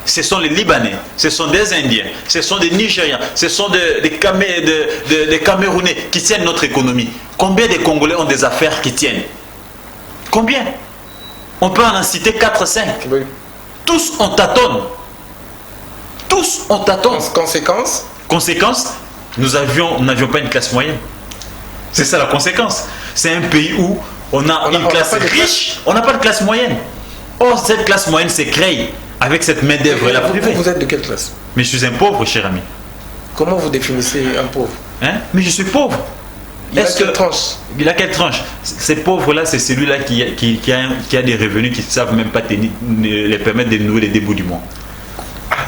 Ce sont les Libanais, ce sont des Indiens, ce sont des Nigériens, ce sont des Camerounais qui tiennent notre économie. Combien de Congolais ont des affaires qui tiennent? Combien? On peut en citer 4-5. Oui. Tous on tâtonne. Tous on tâtonne. Conséquence, nous n'avions pas une classe moyenne. C'est ça la conséquence. C'est un pays où on a une classe riche, on n'a pas de classe moyenne. Or, cette classe moyenne s'est créée avec cette main-d'œuvre-là privée. Vous êtes de quelle classe? Mais je suis un pauvre, cher ami. Comment vous définissez un pauvre? Mais je suis pauvre. Il a quelle tranche? Il a quelle tranche? Ces pauvres-là, c'est celui-là qui a des revenus qui ne savent même pas les permettre de nouer les débouts du mois.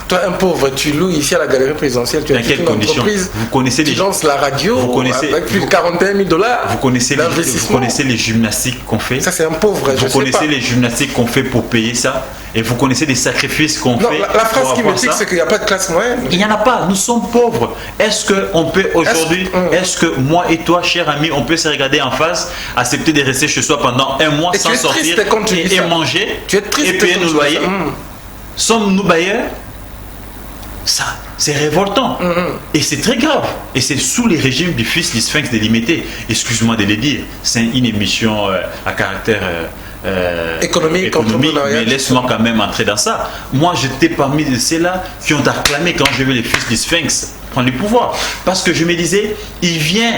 Toi, un pauvre, tu loues ici à la galerie présidentielle, tu as une entreprise, vous connaissez tu lances la radio avec plus de 41 000 $. Vous connaissez les gymnastiques qu'on fait. Ça, c'est un pauvre. Vous connaissez les gymnastiques qu'on fait pour payer ça. Et vous connaissez des sacrifices qu'on fait. La phrase qui me dit, c'est qu'il n'y a pas de classe moyenne. Il n'y en a pas. Nous sommes pauvres. Est-ce qu'on peut aujourd'hui, est-ce que moi et toi, cher ami, on peut se regarder en face, accepter de rester chez soi pendant un mois sans sortir et manger et payer nos loyers? Sommes-nous bailleurs? Ça, c'est révoltant. Et c'est très grave. Et c'est sous les régimes du fils du Sphinx délimité. Excuse-moi de le dire. C'est une émission à caractère économique, mais laisse-moi quand même entrer dans ça. Moi, j'étais parmi ceux-là qui ont acclamé quand j'ai vu les fils du Sphinx prendre le pouvoir. Parce que je me disais, il vient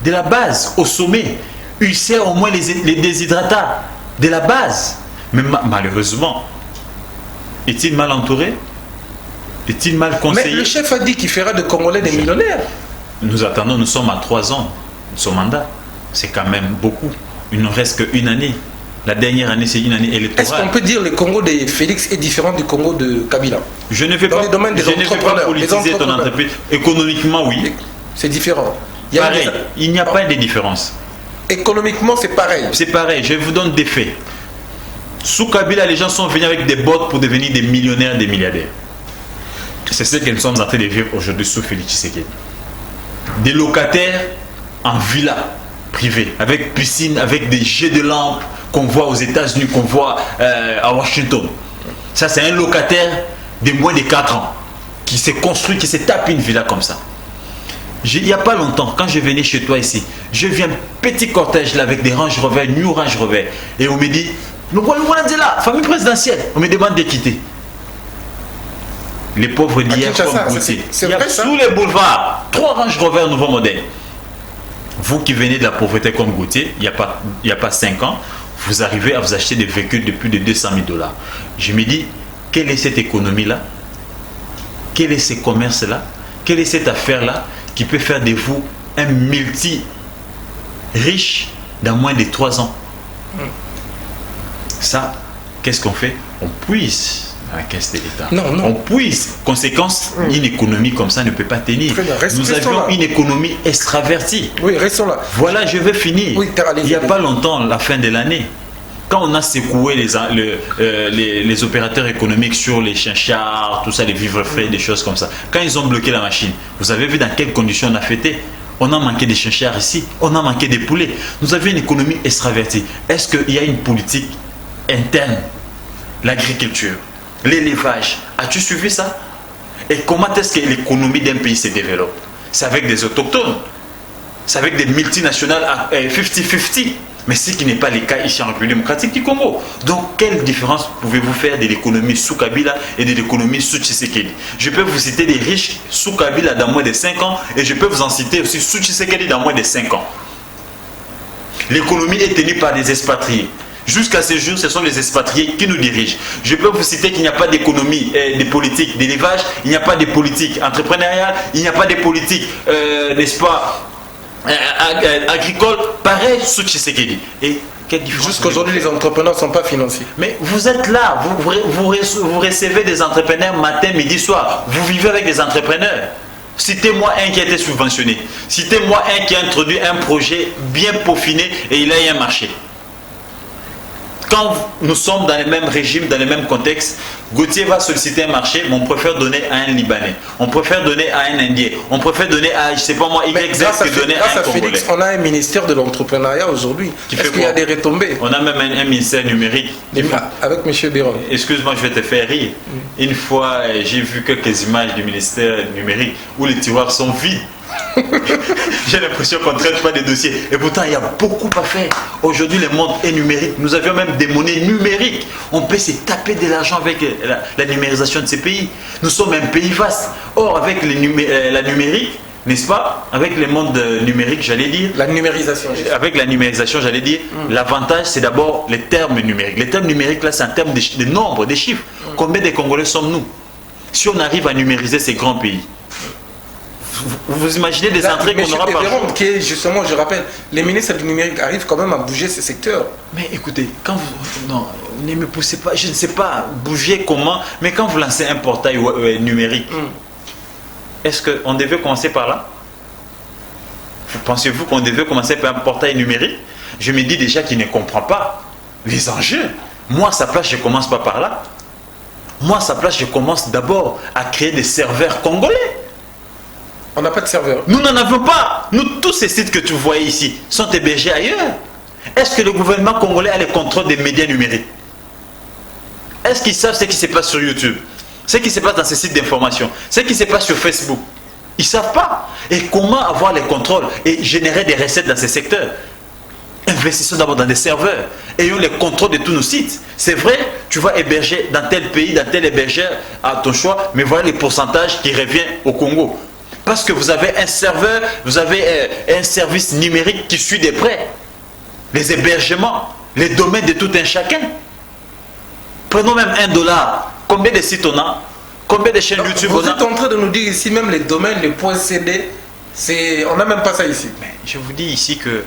de la base, au sommet. Il sait au moins les déshydratats de la base. Mais malheureusement, est-il mal entouré? Est-il mal conseillé? Mais le chef a dit qu'il fera de Congolais des millionnaires. Nous attendons, nous sommes à 3 ans de son mandat. C'est quand même beaucoup. Il ne reste qu'une année. La dernière année, c'est une année électorale. Est-ce qu'on peut dire que le Congo de Félix est différent du Congo de Kabila? Je ne vais pas politiser ton entreprise. Économiquement, oui. C'est différent. Pareil, il n'y a pas de différence. Économiquement, c'est pareil. C'est pareil, je vous donne des faits. Sous Kabila, les gens sont venus avec des bottes pour devenir des millionnaires, des milliardaires. C'est ce que nous sommes en train de vivre aujourd'hui sous Félix Tshisekedi. Des locataires en villa privée, avec piscine, avec des jets de lampes qu'on voit aux États-Unis, qu'on voit à Washington. Ça, c'est un locataire de moins de 4 ans qui s'est construit, qui s'est tapé une villa comme ça. Il n'y a pas longtemps, quand je venais chez toi ici, je viens petit cortège là avec des Range Rover, New Range Rover, et on me dit, nous voilà là, famille présidentielle, on me demande de quitter. Les pauvres d'hier comme Gauthier. Il y a sous les boulevards 3 Range Rover nouveau modèle. Vous qui venez de la pauvreté comme Gauthier, il n'y a pas 5 ans, vous arrivez à vous acheter des véhicules de plus de 200 000 $. Je me dis, quelle est cette économie-là? Quel est ce commerce-là? Quelle est cette affaire-là qui peut faire de vous un multi-riche dans moins de 3 ans? Ça, qu'est-ce qu'on fait? On puise à la caisse de l'État. Non. On puise. Conséquence, une économie comme ça ne peut pas tenir. Nous avions une économie extravertie. Oui, restons là. Voilà, je vais finir. Oui, il n'y a pas longtemps, la fin de l'année, quand on a secoué les opérateurs économiques sur les chinchards, tout ça, les vivres frais, des choses comme ça, quand ils ont bloqué la machine, vous avez vu dans quelles conditions on a fêté? On a manqué des chinchards ici, on a manqué des poulets. Nous avions une économie extravertie. Est-ce qu'il y a une politique interne? L'agriculture, l'élevage, as-tu suivi ça? Et comment est-ce que l'économie d'un pays se développe? C'est avec des autochtones, c'est avec des multinationales à 50-50. Mais ce qui n'est pas le cas ici en République démocratique du Congo. Donc, quelle différence pouvez-vous faire de l'économie sous Kabila et de l'économie sous Tshisekedi? Je peux vous citer des riches sous Kabila dans moins de 5 ans et je peux vous en citer aussi sous Tshisekedi dans moins de 5 ans. L'économie est tenue par des expatriés. Jusqu'à ce jour, ce sont les expatriés qui nous dirigent. Je peux vous citer qu'il n'y a pas d'économie, de politique d'élevage, il n'y a pas de politique entrepreneuriale, il n'y a pas de politique, n'est-ce pas, agricole, pareil sous Tshisekedi. Et quelle différence? Jusqu'aujourd'hui, les entrepreneurs ne sont pas financiers. Mais vous êtes là, vous recevez des entrepreneurs matin, midi, soir. Vous vivez avec des entrepreneurs. Citez-moi un qui a été subventionné. Citez-moi un qui a introduit un projet bien peaufiné et il a eu un marché. Quand nous sommes dans le même régime, dans le même contexte, Gauthier va solliciter un marché, mais on préfère donner à un Libanais, on préfère donner à un Indien, on préfère donner à, je ne sais pas moi, YZ que donner à un Congolais. Félix, on a un ministère de l'entrepreneuriat aujourd'hui. Est-ce qu'il y a des retombées? On a même un ministère numérique. Avec M. Biron. Excuse-moi, je vais te faire rire. Une fois, j'ai vu quelques images du ministère numérique où les tiroirs sont vides. J'ai l'impression qu'on ne traite pas des dossiers. Et pourtant, il y a beaucoup à faire. Aujourd'hui, le monde est numérique. Nous avions même des monnaies numériques. On peut se taper de l'argent avec la numérisation de ces pays. Nous sommes un pays vaste. Or, avec la numérique, n'est-ce pas? Avec le monde numérique, j'allais dire. La numérisation. Avec la numérisation, j'allais dire. L'avantage, c'est d'abord les termes numériques. Les termes numériques, là, c'est un terme de nombre, des chiffres. Combien de Congolais sommes-nous? Si on arrive à numériser ces grands pays, vous imaginez des entrées qu'on n'aura pas. Qui est justement, je rappelle, les ministres du numérique arrivent quand même à bouger ce secteur. Mais écoutez, quand vous. Non, ne me poussez pas, je ne sais pas bouger comment, mais quand vous lancez un portail numérique, est-ce qu'on devait commencer par là? Pensez-vous qu'on devait commencer par un portail numérique? Je me dis déjà qu'il ne comprend pas les enjeux. Moi, à sa place, je ne commence pas par là. Moi, à sa place, je commence d'abord à créer des serveurs congolais. On n'a pas de serveur. Nous n'en avons pas. Nous, tous ces sites que tu vois ici sont hébergés ailleurs. Est-ce que le gouvernement congolais a le contrôle des médias numériques? Est-ce qu'ils savent ce qui se passe sur YouTube, ce qui se passe dans ces sites d'information, ce qui se passe sur Facebook? Ils ne savent pas. Et comment avoir les contrôles et générer des recettes dans ces secteurs? Investissons d'abord dans des serveurs. Ayons le contrôle de tous nos sites. C'est vrai, tu vas héberger dans tel pays, dans tel hébergeur à ton choix, mais voilà les pourcentages qui reviennent au Congo. Parce que vous avez un serveur, vous avez un service numérique qui suit de près les hébergements, les domaines de tout un chacun. Prenons même $1. Combien de sites on a? Combien de chaînes YouTube on a? Vous êtes en train de nous dire ici, même les domaines, les points CD, on n'a même pas ça ici. Mais je vous dis ici que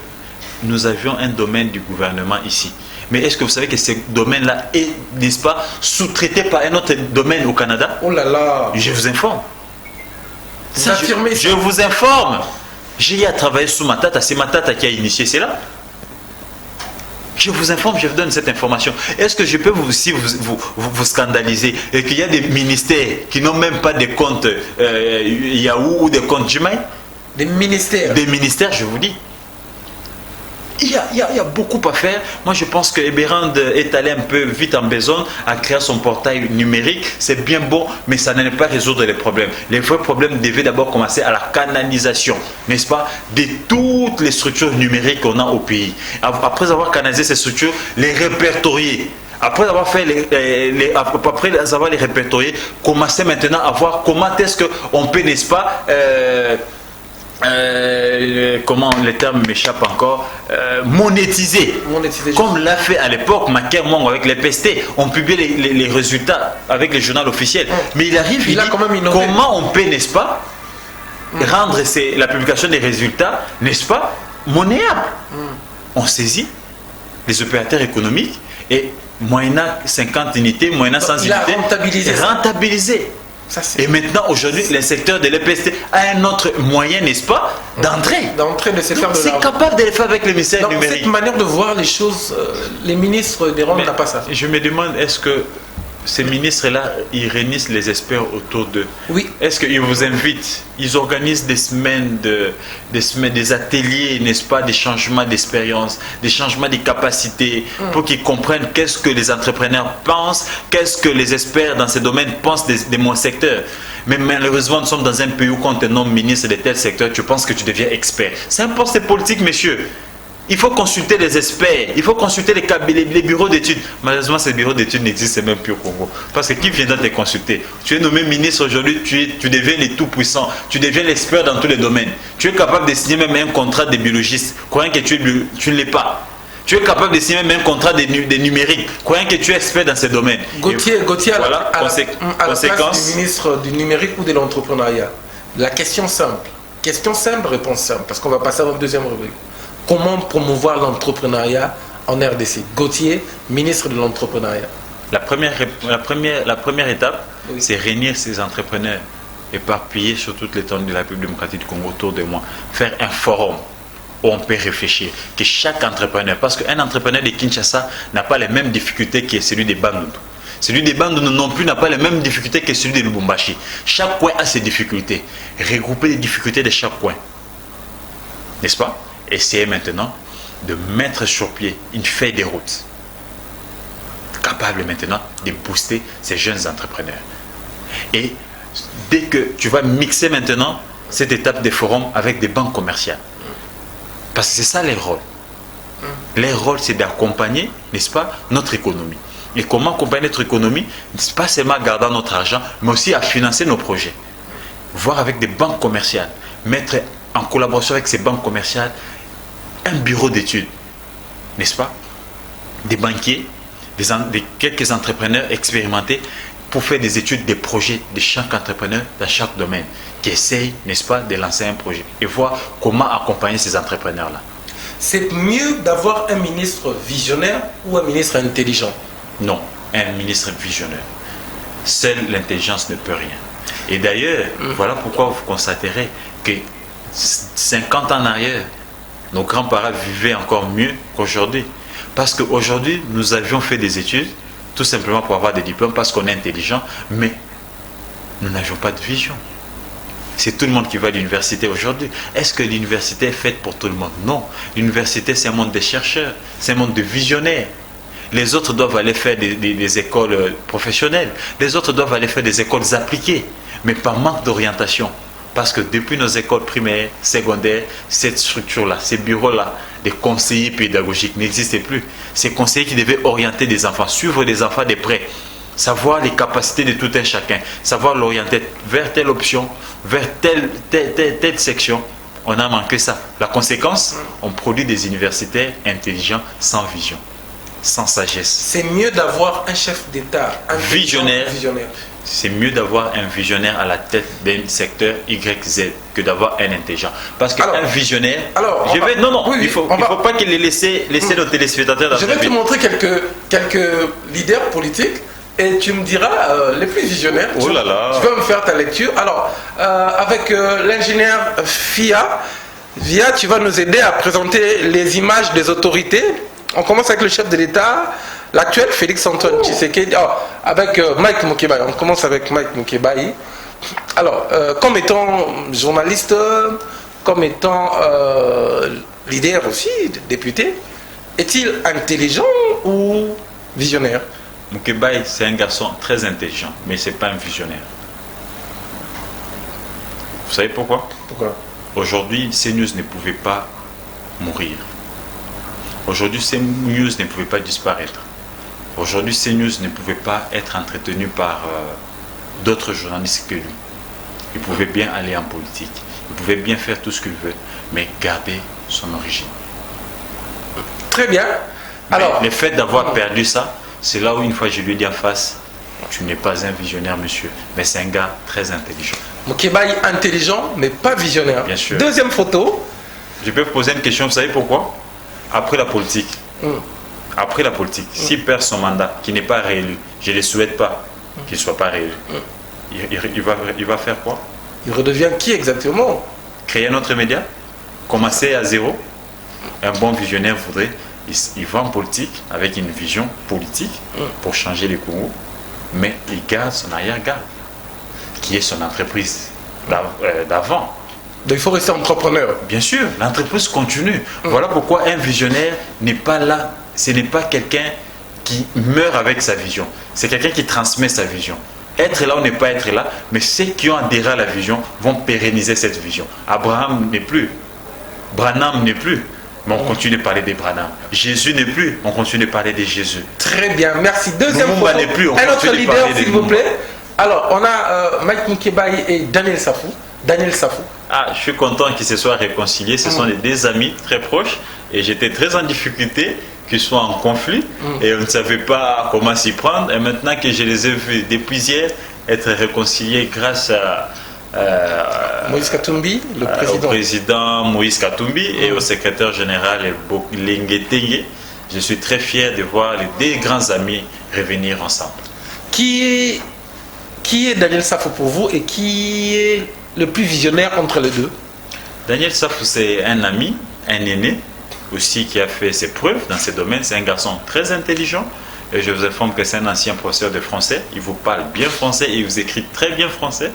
nous avions un domaine du gouvernement ici. Mais est-ce que vous savez que ce domaine-là est, n'est-ce pas, sous-traité par un autre domaine au Canada? Oh là là! Je vous informe. Je vous informe. J'ai à travailler sous Matata. C'est Matata qui a initié cela. Je vous informe, je vous donne cette information. Est-ce que je peux aussi vous scandaliser et qu'il y a des ministères qui n'ont même pas de comptes Yahoo ou des comptes Gmail? Des ministères? Des ministères, je vous dis. Il y a beaucoup à faire. Moi, je pense que Eberand est allé un peu vite en besogne à créer son portail numérique. C'est bien beau, mais ça n'allait pas résoudre les problèmes. Les vrais problèmes devaient d'abord commencer à la canalisation, n'est-ce pas, de toutes les structures numériques qu'on a au pays. Après avoir canalisé ces structures, les répertorier, après avoir fait après avoir les répertoriés, commencer maintenant à voir comment est-ce qu'on peut, n'est-ce pas, comment le terme m'échappe encore, monétiser. Comme l'a fait à l'époque Maker Mongo avec les PST, on publie les résultats avec les journaux officiels. Mais il arrive, il dit comment on peut, n'est-ce pas, rendre la publication des résultats, n'est-ce pas, monnayable. On saisit les opérateurs économiques et moyennant 50 unités, moyennant 100 unités, rentabiliser. Et maintenant, aujourd'hui, le secteur de l'EPST a un autre moyen, n'est-ce pas, d'entrer. De se faire de c'est capable de le faire avec le ministère numérique. Cette manière de voir les choses, les ministres des Rondes n'ont pas ça. Je me demande, est-ce que ces ministres-là, ils réunissent les experts autour d'eux? Oui. Est-ce qu'ils vous invitent? Ils organisent des semaines, des ateliers, n'est-ce pas, des changements d'expérience, des changements de capacités, pour qu'ils comprennent qu'est-ce que les entrepreneurs pensent, qu'est-ce que les experts dans ces domaines pensent de mon secteur. Mais malheureusement, nous sommes dans un pays où quand tu es nommé ministre de tel secteur, tu penses que tu deviens expert. C'est un poste politique, messieurs. Il faut consulter les experts, il faut consulter les bureaux d'études. Malheureusement, ces bureaux d'études n'existent même plus au Congo. Parce que qui viendra te consulter? Tu es nommé ministre aujourd'hui, tu deviens le tout-puissant, tu deviens l'expert dans tous les domaines. Tu es capable de signer même un contrat de biologiste, croyant que tu ne l'es pas. Tu es capable de signer même un contrat de numérique, croyant que tu es expert dans ces domaines. Gauthier, voilà, à la place du ministre du numérique ou de l'entrepreneuriat, la question simple, réponse simple, parce qu'on va passer à la deuxième rubrique. Comment promouvoir l'entrepreneuriat en RDC? Gauthier, ministre de l'entrepreneuriat. La première étape, oui, c'est réunir ces entrepreneurs éparpillés sur toute l'étendue de la République démocratique du Congo autour de moi. Faire un forum où on peut réfléchir. Que chaque entrepreneur, parce qu'un entrepreneur de Kinshasa n'a pas les mêmes difficultés que celui de Bandundu. Celui de Bandundu non plus n'a pas les mêmes difficultés que celui de Lubumbashi. Chaque coin a ses difficultés. Regrouper les difficultés de chaque coin. N'est-ce pas? Essayer maintenant de mettre sur pied une feuille de route capable maintenant de booster ces jeunes entrepreneurs. Et dès que tu vas mixer maintenant cette étape des forums avec des banques commerciales, parce que c'est ça les rôles. Les rôles, c'est d'accompagner, n'est-ce pas, notre économie. Et comment accompagner notre économie? C'est pas seulement gardant notre argent, mais aussi à financer nos projets. Voir avec des banques commerciales, mettre en collaboration avec ces banques commerciales un bureau d'études, n'est-ce pas, des banquiers, quelques entrepreneurs expérimentés pour faire des études des projets de chaque entrepreneur dans chaque domaine qui essaye, n'est-ce pas, de lancer un projet et voir comment accompagner ces entrepreneurs-là. C'est mieux d'avoir un ministre visionnaire ou un ministre intelligent? Non, un ministre visionnaire. Seule l'intelligence ne peut rien. Et d'ailleurs, voilà pourquoi vous constaterez que 50 ans en arrière, nos grands-parents vivaient encore mieux qu'aujourd'hui. Parce qu'aujourd'hui, nous avions fait des études, tout simplement pour avoir des diplômes, parce qu'on est intelligent, mais nous n'avions pas de vision. C'est tout le monde qui va à l'université aujourd'hui. Est-ce que l'université est faite pour tout le monde? Non. L'université, c'est un monde de chercheurs, c'est un monde de visionnaires. Les autres doivent aller faire des écoles professionnelles. Les autres doivent aller faire des écoles appliquées, mais par manque d'orientation. Parce que depuis nos écoles primaires, secondaires, cette structure-là, ces bureaux-là, des conseillers pédagogiques n'existaient plus. Ces conseillers qui devaient orienter des enfants, suivre des enfants de près, savoir les capacités de tout un chacun, savoir l'orienter vers telle option, vers telle section. On a manqué ça. La conséquence, on produit des universitaires intelligents sans vision, sans sagesse. C'est mieux d'avoir un chef d'État visionnaire. C'est mieux d'avoir un visionnaire à la tête d'un secteur YZ que d'avoir un intelligent. Parce qu'un visionnaire... il ne faut pas qu'il les laisse nos téléspectateurs dans. Je vais te montrer quelques leaders politiques et tu me diras les plus visionnaires. Oh là là. Tu vas me faire ta lecture. Alors, avec l'ingénieur Via, tu vas nous aider à présenter les images des autorités. On commence avec le chef de l'État, l'actuel Félix-Antoine Tshisekedi, avec Mike Mukebai. On commence avec Mike Mukebai. Alors, comme étant journaliste, comme étant leader aussi, député, est-il intelligent ou visionnaire? Mukebai, c'est un garçon très intelligent, mais ce n'est pas un visionnaire. Vous savez pourquoi? Pourquoi? Aujourd'hui, CNews ne pouvait pas mourir. Aujourd'hui, CNews ne pouvait pas disparaître. Aujourd'hui, CNews ne pouvait pas être entretenu par d'autres journalistes que lui. Il pouvait bien aller en politique, il pouvait bien faire tout ce qu'il veut, mais garder son origine. Très bien. Alors, le fait d'avoir perdu ça, c'est là où une fois je lui ai dit en face, tu n'es pas un visionnaire, monsieur, mais c'est un gars très intelligent. Mokebaï intelligent, mais pas visionnaire. Bien sûr. Deuxième photo. Je peux vous poser une question, vous savez pourquoi? Après la politique. Après la politique, s'il perd son mandat, qui n'est pas réélu, je ne le souhaite pas qu'il ne soit pas réélu. Il va faire quoi? Il redevient qui exactement? Créer un autre média? Commencer à zéro? Un bon visionnaire voudrait, il va en politique avec une vision politique pour changer les Congo, mais il garde son arrière-garde, qui est son entreprise d'avant. Donc il faut rester entrepreneur. Bien sûr, l'entreprise continue. Voilà pourquoi un visionnaire n'est pas là. Ce n'est pas quelqu'un qui meurt avec sa vision. C'est quelqu'un qui transmet sa vision. Être là ou ne pas être là, mais ceux qui ont adhéré à la vision vont pérenniser cette vision. Abraham n'est plus. Branham n'est plus. Mais on continue de parler des Branham. Jésus n'est plus. On continue de parler de Jésus. Très bien, merci. Deuxième photo. N'est plus. Un autre leader, s'il vous plaît. Alors, on a Mike Mokebaï et Daniel Safou. Daniel Safou. Ah, je suis content qu'ils se soient réconciliés. Ce sont des amis très proches. Et j'étais très en difficulté qu'ils soient en conflit. Et on ne savait pas comment s'y prendre. Et maintenant que je les ai vus depuis hier être réconciliés grâce à Moïse Katumbi, le président. Au président Moïse Katumbi et au secrétaire général Lengue Tengue. Je suis très fier de voir les deux grands amis revenir ensemble. Qui est Daniel Safou pour vous et qui est le plus visionnaire entre les deux? Daniel Safou, c'est un ami, un aîné aussi qui a fait ses preuves dans ce domaine. C'est un garçon très intelligent. Et je vous informe que c'est un ancien professeur de français. Il vous parle bien français et il vous écrit très bien français.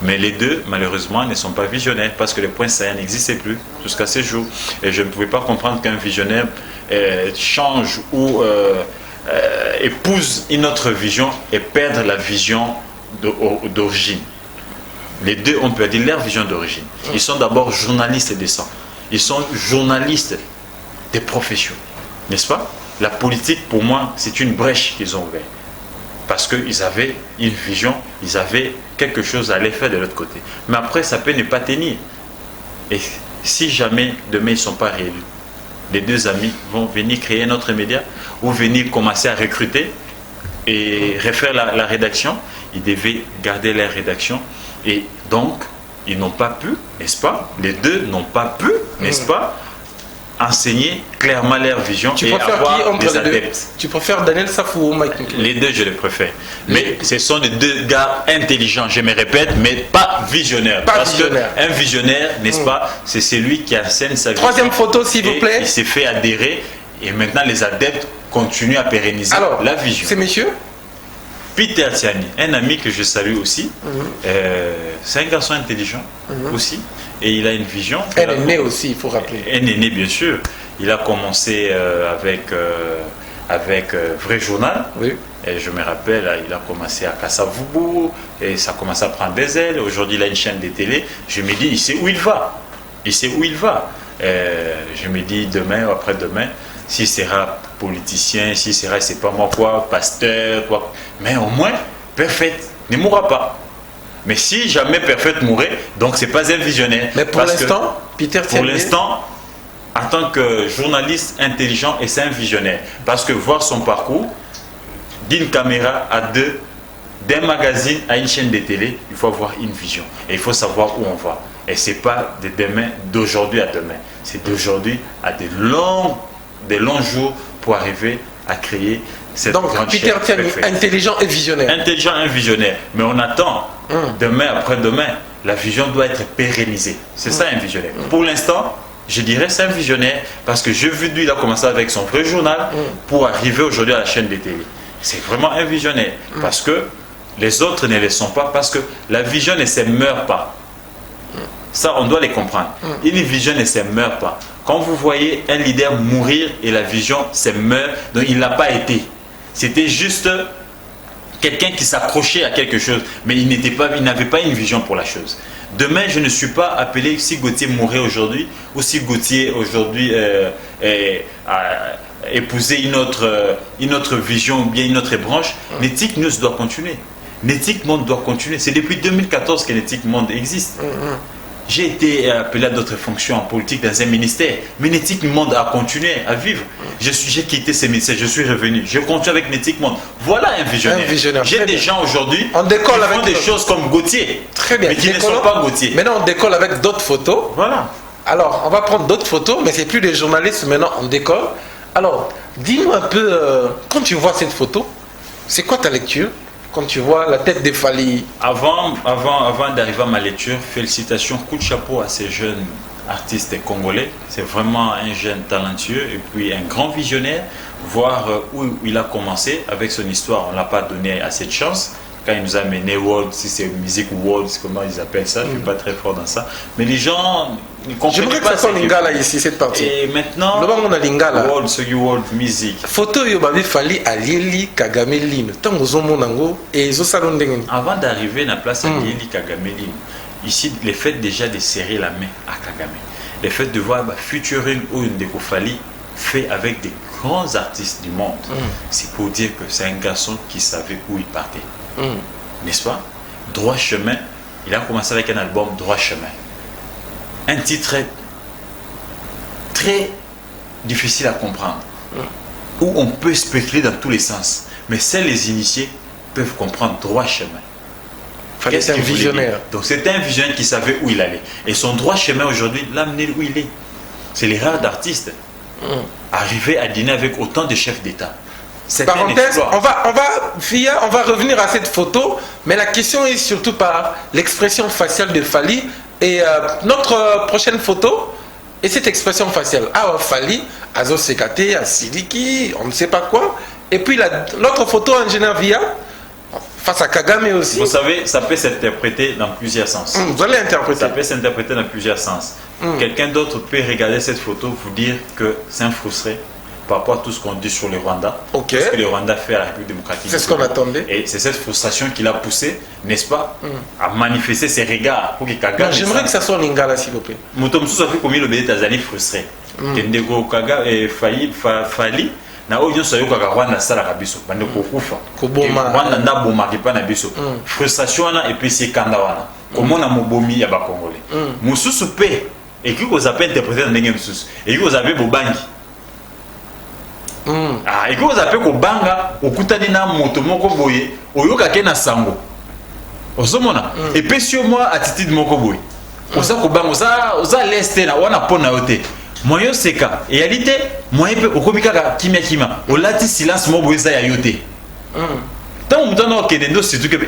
Mais les deux, malheureusement, ne sont pas visionnaires parce que le point saillant n'existait plus jusqu'à ce jour. Et je ne pouvais pas comprendre qu'un visionnaire change ou épouse une autre vision et perdre la vision d'origine. Les deux ont perdu leur vision d'origine. Ils sont d'abord journalistes de sang. Ils sont journalistes des professions. N'est-ce pas? La politique, pour moi, c'est une brèche qu'ils ont ouverte. Parce qu'ils avaient une vision, ils avaient quelque chose à aller faire de l'autre côté. Mais après, ça peut ne pas tenir. Et si jamais demain ils ne sont pas réélus, les deux amis vont venir créer un autre média ou venir commencer à recruter et refaire la rédaction. Ils devaient garder leur rédaction et donc ils n'ont pas pu, n'est-ce pas? Les deux n'ont pas pu, n'est-ce pas, enseigner clairement leur vision et avoir des adeptes. Tu préfères Daniel Safou ou Mike Mokebaï? Les deux, je les préfère. Mais ce sont des deux gars intelligents, je me répète, mais pas visionnaires. Parce qu'un visionnaire, n'est-ce pas, c'est celui qui enseigne sa vision. Troisième photo, s'il vous plaît. Il s'est fait adhérer et maintenant les adeptes continuent à pérenniser la vision. C'est monsieur Peter Tiani, un ami que je salue aussi. C'est un garçon intelligent aussi. Et il a une vision. Un aîné aussi, il faut rappeler. Un aîné, bien sûr. Il a commencé avec Vrai Journal. Oui. Et je me rappelle, il a commencé à Kassavubu. Et ça a commencé à prendre des ailes. Aujourd'hui, il a une chaîne de télé. Je me dis, il sait où il va. Il sait où il va. Je me dis, demain ou après-demain, s'il sera politicien, s'il sera, c'est pas moi quoi, pasteur, quoi. Mais au moins, Perfect ne mourra pas. Mais si jamais Perfect mourait, donc c'est pas un visionnaire. Mais pour l'instant, Peter Tiani. Pour l'instant, en tant que journaliste intelligent, et c'est un visionnaire. Parce que voir son parcours, d'une caméra à deux, d'un magazine à une chaîne de télé, il faut avoir une vision. Et il faut savoir où on va. Et c'est pas de demain, d'aujourd'hui à demain. C'est d'aujourd'hui à des longs jours pour arriver à créer cette grande chaîne. Donc Peter Tiani, intelligent et visionnaire. Intelligent et visionnaire. Mais on attend, demain après-demain, la vision doit être pérennisée. C'est ça un visionnaire. Pour l'instant, je dirais c'est un visionnaire parce que j'ai vu lui, il a commencé avec son Vrai Journal pour arriver aujourd'hui à la chaîne de télé. C'est vraiment un visionnaire parce que les autres ne le sont pas parce que la vision ne se meurt pas. Ça, on doit les comprendre. Une vision ne se meurt pas. Quand vous voyez un leader mourir et la vision se meurt, donc il n'a pas été. C'était juste quelqu'un qui s'accrochait à quelque chose, mais il n'avait pas une vision pour la chose. Demain, je ne suis pas appelé si Gauthier mourait aujourd'hui ou si Gauthier aujourd'hui épouser une autre vision ou bien une autre branche, Nettic News doit continuer. Nettic Monde doit continuer. C'est depuis 2014 que Nettic Monde existe. J'ai été appelé à d'autres fonctions en politique dans un ministère, mais Nettic Monde a continué à vivre. J'ai quitté ces ministères, je suis revenu. Je continue avec Nettic Monde. Voilà un visionnaire. J'ai des gens aujourd'hui qui font des choses comme Gauthier, très bien, mais qui ne sont pas Gauthier. Maintenant, on décolle avec d'autres photos. Voilà. Alors, on va prendre d'autres photos, mais c'est plus des journalistes. Maintenant, on décolle. Alors, dis-nous un peu, quand tu vois cette photo, c'est quoi ta lecture? Quand tu vois la tête de Fally. Avant d'arriver à ma lecture, félicitations, coup de chapeau à ces jeunes artistes congolais. C'est vraiment un jeune talentueux et puis un grand visionnaire. Voir où il a commencé avec son histoire, on ne l'a pas donné assez de chance. Quand il nous a mené World, si c'est musique World, comment ils appellent ça, je ne suis pas très fort dans ça. Mais les gens ne comprennent pas. J'aimerais que ça soit Lingala ici, cette partie. Et maintenant, on a Lingala. World, ce qui World musique. Photo yobabi Fally Alieli Kagame Lino. Tango zomo nango et zo salon dengen. Avant d'arriver à la place Alieli Kagame Lino, ici, le fait déjà de serrer la main à Kagame, le fait de voir featuring ou une déco Fally fait avec des grands artistes du monde, c'est pour dire que c'est un garçon qui savait où il partait. N'est-ce pas? Droit chemin. Il a commencé avec un album Droit chemin. Un titre très difficile à comprendre, où on peut spéculer dans tous les sens, mais seuls les initiés peuvent comprendre Droit chemin. C'est un visionnaire. Donc c'était un visionnaire qui savait où il allait. Et son droit chemin aujourd'hui l'a amené où il est. C'est les rares d'artistes arriver à dîner avec autant de chefs d'État. Parenthèse, on va revenir à cette photo, mais la question est surtout par l'expression faciale de Fally et notre prochaine photo et cette expression faciale. Ah, Fally, Azo Sekate, Asiliki, on ne sait pas quoi. Et puis l'autre photo, Ingénieur Via, face à Kagame aussi. Vous savez, ça peut s'interpréter dans plusieurs sens. Vous allez interpréter. Ça peut s'interpréter dans plusieurs sens. Quelqu'un d'autre peut regarder cette photo, vous dire que c'est un frustré par rapport à tout ce qu'on dit sur le Rwanda, tout ce que le Rwanda fait à la République démocratique. C'est ce qu'on attendait. Et c'est cette frustration qui l'a poussé, n'est-ce pas, à manifester ses regards pour que Kagame. J'aimerais que ça soit Lingala, s'il vous plaît. Motomsou a fait comme le bédé Tanzanie frustré. Kendeko Kagame et Fally. Na oyo nyonso ayokaka Rwanda asalaka biso bande kokufa Rwanda ndabomaki mpa na biso frustration wana epesi ekanda wana komona mobomi ya bakongole mosusu mpe ekoki kozala mpe interprété na ndenge mosusu ekoki kozala mpe bobangi ekoki kozala mpe kobanga okutani na moto moko boye oyokake na sango ozomona epesi yo mwa attitude moko boye oza kobanga oza leste na wana mpo na yo te moyo seka eyali te moye mpe okomi kaka kimia olati silence mo boye eza ya yo te ntango moto wana okende nde osituke mpe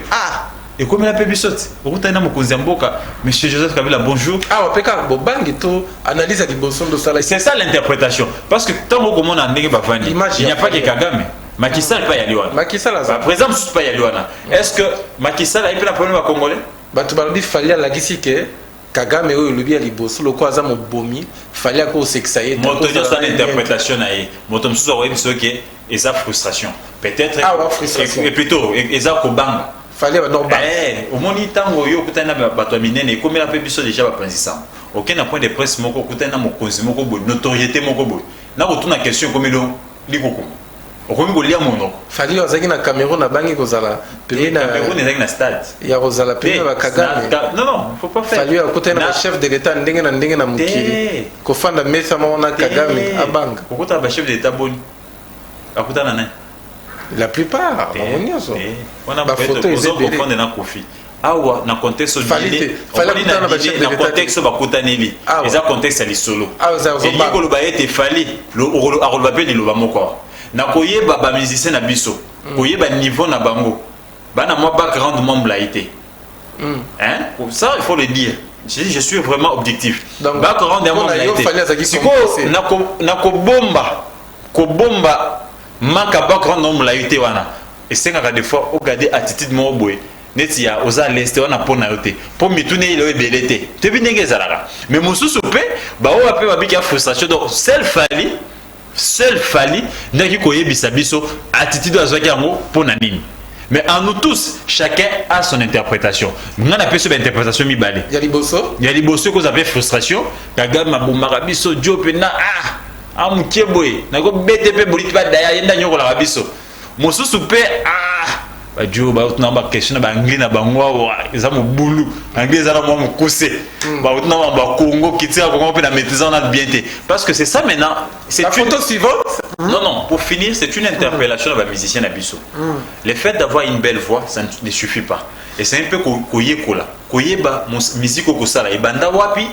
ekomela mpe biso te okutani na mokonzi ya mboka monsieur Joseph Kabila bonjour mpe kaka bobangi to analyse ya liboso ndosala. C'est ça l'interprétation parce que ntango okomona ndenge bavandi il n'y a pas que Kagame Macky Sall pa yali wana par exemple mosusu pa yali wana est-ce que Macky Sall ayi mpe na problème bakongolais bato balobi Fally alakisi ke Kagame oyo lobi ya liboso loko aza mobomi Fally akosekisa ye moto nyonso ana interprétation na ye moto mosusu akoyebi biso ke eza frustration peut-être et plutôt eza kobanga Fally omoni ntango oyo okutani na bato ya minene ekomela mpe biso déjà bapanzisama okende na point de presse moko okutani na mokonzi moko boye notoriété moko boye na kotuna question ekomeli likokoma okomi kolia monoko Fally azalaki na Cameroun abangi kozala Cameroun ezalaki na stade ya kozala pene ba Kagame non faut pas faire Fally akutani na chef de l'état ndenge na mokili kofanda mesa moko na Kagame abanga okutana ba chef de l'état boni akutana nani la plupart bamonyoso ba photo ezobele na Kofi awa na contexte na contexte bakutaneli eza contexte ya lisolo elingi koloba ete Fally akoloba mpe liloba moko na koyeba bamusicien na biso koyeba niveau na bango bana mwa background mwa molai te ça il faut le dire je suis vraiment objectif background ya mwa molai te sikoyo na kobomba maka background mwa molai te wana esengaka des fois ogarde attitude moko boye neti ya oza leste wana mpo na yo te mpo mituna ilo ebele te toyebi ndenge ezalaka mais mosusu mpe baoyo mpe babiki ya frustration donc seul Fally ndaki koyebisa biso attitude azwaki yango mpo na nini mais en nous tous chacun a son interprétation nga na peso bainterprétation mibale ya liboso kozala mpe frustration Kagame abomaka biso dio mpena amukie boye nako BTP boliti ba daya yenda nyoko la biso mosusu pe badio bautuna ba question ba anglais na bango eza mobulu anglais eza na mo mokuse bautuna ba Congo kitira Congo pe na maîtriser na bien té parce que c'est ça maintenant c'est la photo suivante. Non, pour finir, c'est une interpellation à la musicien Abisso. Le fait d'avoir une belle voix, ça ne suffit pas. Et c'est un peu koye kola. Koye ba musique au sala et banda wapi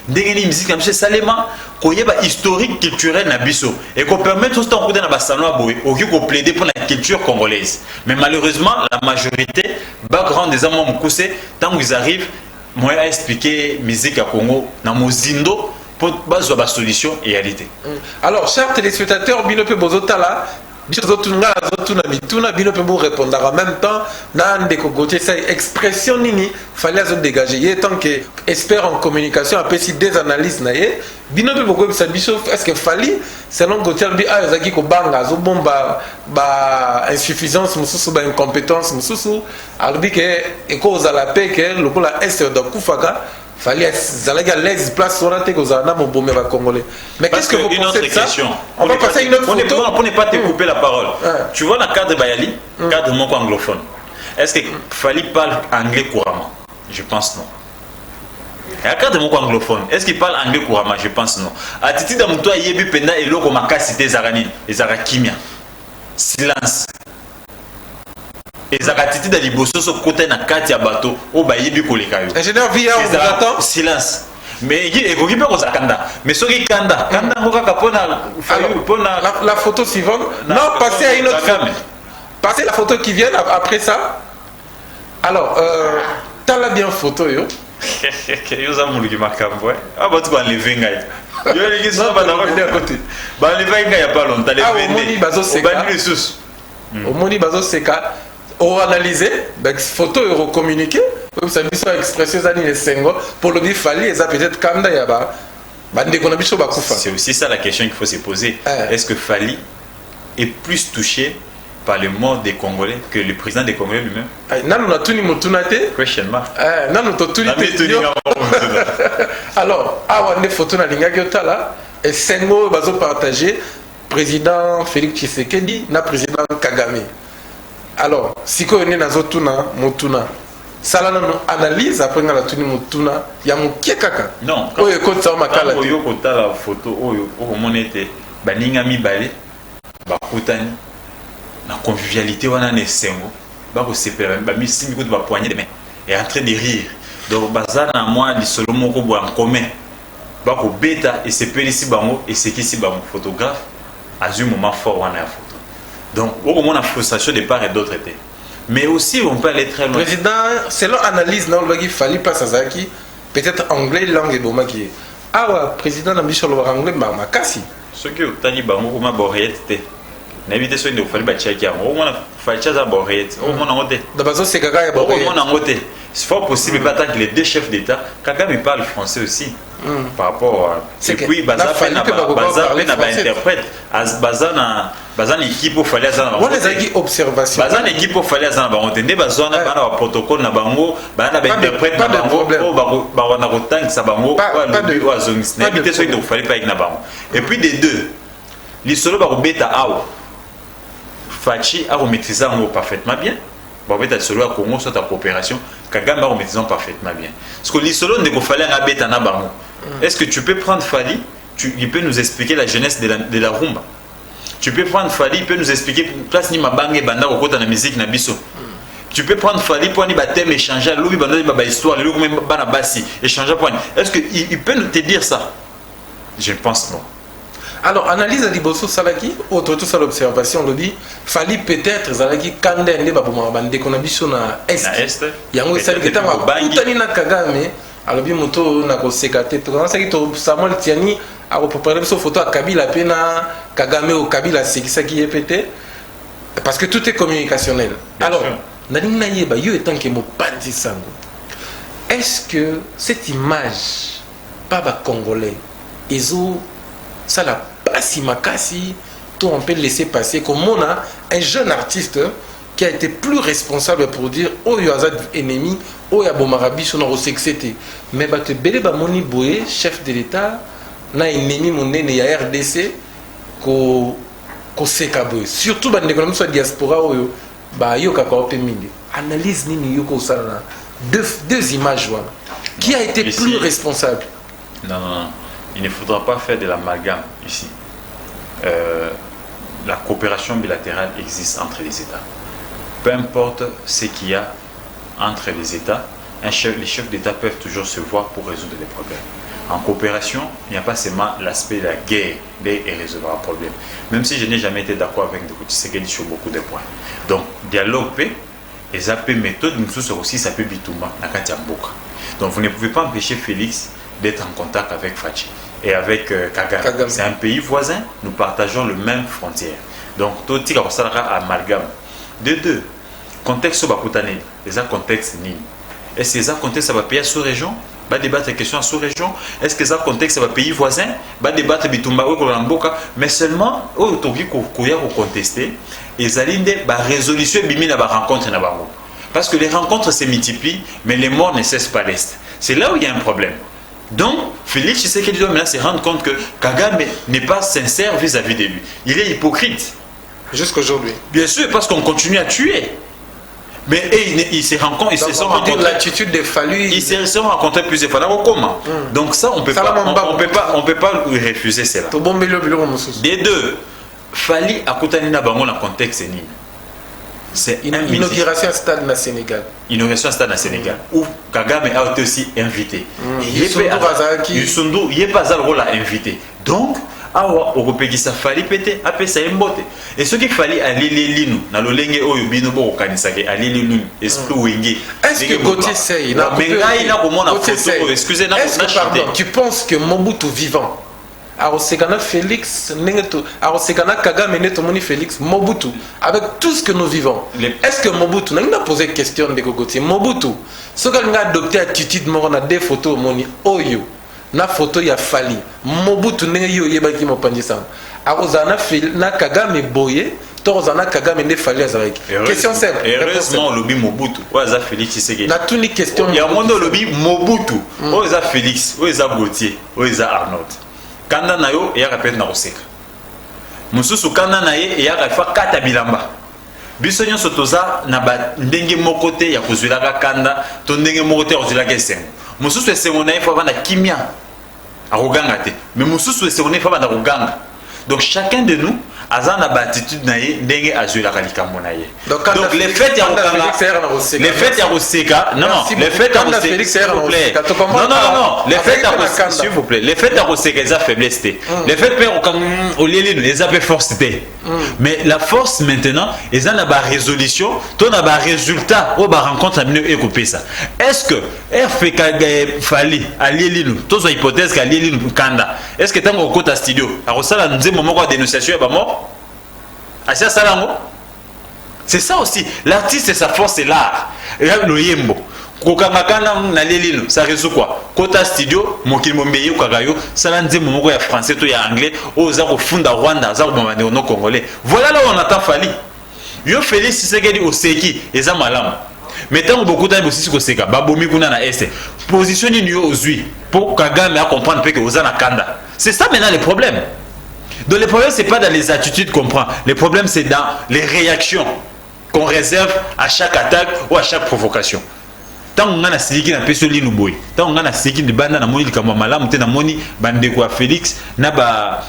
ndengeni musique comme ça salema koye ba historique culturel na biso et qu'on permet tout ce temps de na ba salon boy au qui ko plaider pour la culture congolaise. Mais malheureusement, la majorité background des amants mukuse tant qu'ils arrivent moi à expliquer musique à Congo na mozindo pour baser la solution et réalité. Alors, chers téléspectateurs, Binope Bozotala, Binope répondre en même temps, cette expression nini, fallait se dégager. Il est temps que expert en communication, après si des analyses, Binope Bogo, est-ce que fallait, selon Gauthier, Zaki Kobanga, Zobomba, insuffisance, incompétence, alors dit que, et cause à la paix, que le coup la est de Koufaga, fallait à l'aise place sur la tête aux armes au Congolais. Mais qu'est-ce que vous pensez de ça? On va passer à une autre photo. Pour ne pas te couper la parole. Tu vois le cadre Bayali, cadre mon anglophone. Est-ce que Fali parle anglais couramment? Je pense non. Et le cadre mon anglophone, est-ce qu'il parle anglais couramment? Je pense non. Attitude d'amoutoua yebi penda et l'eau comme a cité Zarani, et Zarakimia. Silence. Et Zakatiti da liboso so côté na kati ya bateau au bayebi koleka yo. Ingénieur Via on vous attend. Silence. Mais il faut qu'il peut kanda. Mais ce qui kanda ngoka kapona la photo suivante. Non, passez à une autre photo. Passez la photo qui vient après ça. Alors t'as la bien photo yo. Yo za muluki makambo. Ah ba tu ba lever ngai. Yo les gens ba na côté. Ba lever ngai ya pas longtemps les vendre. Omoni bazo seka. Ba lisusu. Omoni bazo seka. On analysé, photo et recommuniqué, ça dit ça expression les sengo pour le dire fallait et ça peut-être kanda yaba. C'est aussi ça la question qu'il faut se poser. Est-ce que Fali est plus touché par le mort des Congolais que le président des Congolais lui-même? Non, on a tout mutunate. Question mark. Non, on a tout alors, on a des photos dans l'ingagotala et sengo bazo partagé président Félix Tshisekedi na président Kagame. Alors, si on est dans Zotuna, Motuna, ça là, on analyse après la tuni Motuna, il y a mon kaka. Non, quand on y a la photo, on était, baninga mi balé, bakutani, la convivialité, on a des sengo, bako separa, bami simiko de poignée de main, et en train de rire. Donc, bazana moi, les solo moko bo en commun, bako bêta et c'est ici bango et c'est qui si bango photographe, à un moment fort on a la photo. Donc, au moins la frustration de part et d'autre était. Mais aussi, on peut aller très loin. Président, selon l'analyse, il fallait pas ça qui peut-être anglais, langue et bomaki. Ah ouais, président, la mission anglais, ma kassi. Ce que tu as dit, bango, ma borriette. N'évitez pas de faire des choses. Au moins, il faut faire des borriettes. Au moins, on a été. D'abord, c'est Kaka et borriette. Au moins, on a été. C'est fort possible, pas tant que les deux chefs d'État, Kaka me parle français aussi. Par rapport à. Et puis, Baza interprète. Baza équipe au fallait azana bango. On les observation. Baza équipe au fallait azana bango. Tende baza na bana protocole na bango, bana ba interprète na bango. Ba wana rotang sa bango. Pas de oazong. N'habitez ceux qui fallait pas avec na bango. Et puis des deux, les solo ba robeta awo. Fachi a maîtrisé parfaitement bien. Ba robeta solo à Congo soit en coopération. Kagame a maîtrisé parfaitement bien. Parce que les solo ne ko fallait na beta na bango. Est-ce que tu peux prendre Fali? Il peut nous expliquer la jeunesse de la rumba. Tu peux prendre Fali, il peut nous expliquer place ni mabange banda kokota na musique na biso. Tu peux prendre Fali pour ni baptême échanger, lobi banda ba histoire, lobi même bana basi échanger pour. Est-ce que il peut te dire ça? Je pense non. Alors analyse à Liboso Salaki, autre tout ça l'observation le dit, Fali peut-être Salaki kande ne ba boma bande qu'on a biso na est. Yango sali que tanga kutani na Kagame, alors bi moto na ko sekate to ça qui to Samuel Tiani a préparé cette photo à Kabila Pena, Kagame au Kabila, c'est ça qui est pété. Parce que tout est communicationnel. Bien alors, est-ce que cette image, Baba Congolais, ça la passe, tout on peut laisser passer, comme on a un jeune artiste qui a été plus responsable pour dire oh il y a des ennemis, oh il y a Bomarabi, son eurosexété. Mais Bate Bele Bamoni Boé, chef de l'État, na ennemi mon nene ya RDC koseka boye surtout bandeko na biso ya diaspora oyo bayokaka ope mingi analyse nini yo kosala na deux images wana qui a été ici, plus responsable? Non, il ne faudra pas faire de l'amalgame ici. La coopération bilatérale existe entre les États. Peu importe ce qu'il y a entre les États, les chefs d'État peuvent toujours se voir pour résoudre les problèmes. En coopération, il n'y a pas seulement l'aspect de la guerre et résoudre un problème. Même si je n'ai jamais été d'accord avec Tshisekedi sur beaucoup de points. Donc, dialogue paix, et ça peut méthode, nous aussi, ça peut bitouma, nakatiamboka. Donc, vous ne pouvez pas empêcher Félix d'être en contact avec Fachi et avec Kagame. C'est un pays voisin, nous partageons le même frontière. Donc, tout le monde sera amalgame. De deux, contexte bakutane, les contexte ni. Est-ce que ça contexte ça va payer sous-région? Va débattre la question sous-région. Est-ce que ça contexte ça va pays voisin? Va débattre bitumba ou kolamboka. Mais seulement, au toki koya ko contester, et zalinde ba résolution bimina ba rencontre na bango. Parce que les rencontres se multiplient, mais les morts ne cessent pas d'est. C'est là où il y a un problème. Donc, Félix Tshisekedi doit maintenant se rendre compte que Kagame n'est pas sincère vis-à-vis de lui. Il est hypocrite. Jusqu'aujourd'hui. Bien sûr, parce qu'on continue à tuer. Mais il se rend compte, ils se sont rencontrés. L'attitude des Fallu. Ils se sont rencontrés plusieurs fois. Comment? Donc ça, on peut pas refuser cela. Des deux, Fali a contenu na bango dans contexte ni. C'est une inauguration à stade na Sénégal. Inauguration à stade na Sénégal où Kagame a été aussi invité. Yusundu, il n'est pas le rôle à inviter. Donc awa okopekisa Fali pété apesa mbote et ce qu'il fallait aller linu na lolenge oyo bino bo kanisake aller linu esprit wenge. Est-ce que Gauthier Sey na excusez na tu penses que Mobutu vivant Arosekana Félix Nengeto Arosekana Kagame Neto Moni Félix Mobutu avec tout ce que nous vivons est-ce que Mobutu n'a posé question de Gauthier Mobutu ce qu'il a adopté attitude mort na des photos moni oyo na photo ya Fali Mobutu ndenge yo yebaki mopanzi sana akozana na Kagame boye tozana Kagame ne Fali azaki question simple heureusement lobi Mobutu oza Félix Tshisekedi na tuni question ya mondo lobi Mobutu oza Félix oza Gauthier oza Arnold kanda na yo ya répète na koseka mususu kanda na ye ya rafa kata bilamba biso nyonso toza na ba ndenge moko te ya kozwilaka kanda to ndenge moko te ya kozwilaka esengo mususu esengo na ye fa bana kimia aroganga te mais mususu esengo na ye fa bana roganga. Donc chacun de nous a une attitude ndenge azwilaka likambo na ye. Donc les fêtes ya les fêtes ya Roseka non les fêtes ya Roseka s'il vous plaît non les fêtes ya Roseka s'il vous plaît les fêtes ya Roseka eza faiblesse te les fêtes pe au lieu nous les appelle force te mais la force maintenant eza na ba résolution to na ba résultat o ba rencontre na e kopesa est-ce que RFK Fali alielinu tozo hypothèse ka alielinu kanda est-ce que tango okota studio akosala nzembo moko ya dénonciation ya ba mort. C'est ça aussi. L'artiste et sa force c'est l'art. Le yembo. Ça résout quoi? Kota studio, mokili mombeyi kagayo, ça l'a dit mon ya français to ya anglais, aux arts au fond de Rwanda, aux arts au congolais. Voilà là où on attend Fali. Yo Félix Tshisekedi oseki, eza malamu. Mais tant beaucoup de temps aussi koseka, babomi kuna na este. Position ni yo ozui pour Kagame à comprendre que aux na kanda. C'est ça maintenant le problème. Donc le problème c'est pas dans les attitudes qu'on prend, le problème c'est dans les réactions qu'on réserve à chaque attaque ou à chaque provocation. Tant on a siliki na peso linu boy, tant on a siliki de banda na moni likamwa malamu te na moni bande kwa Félix na ba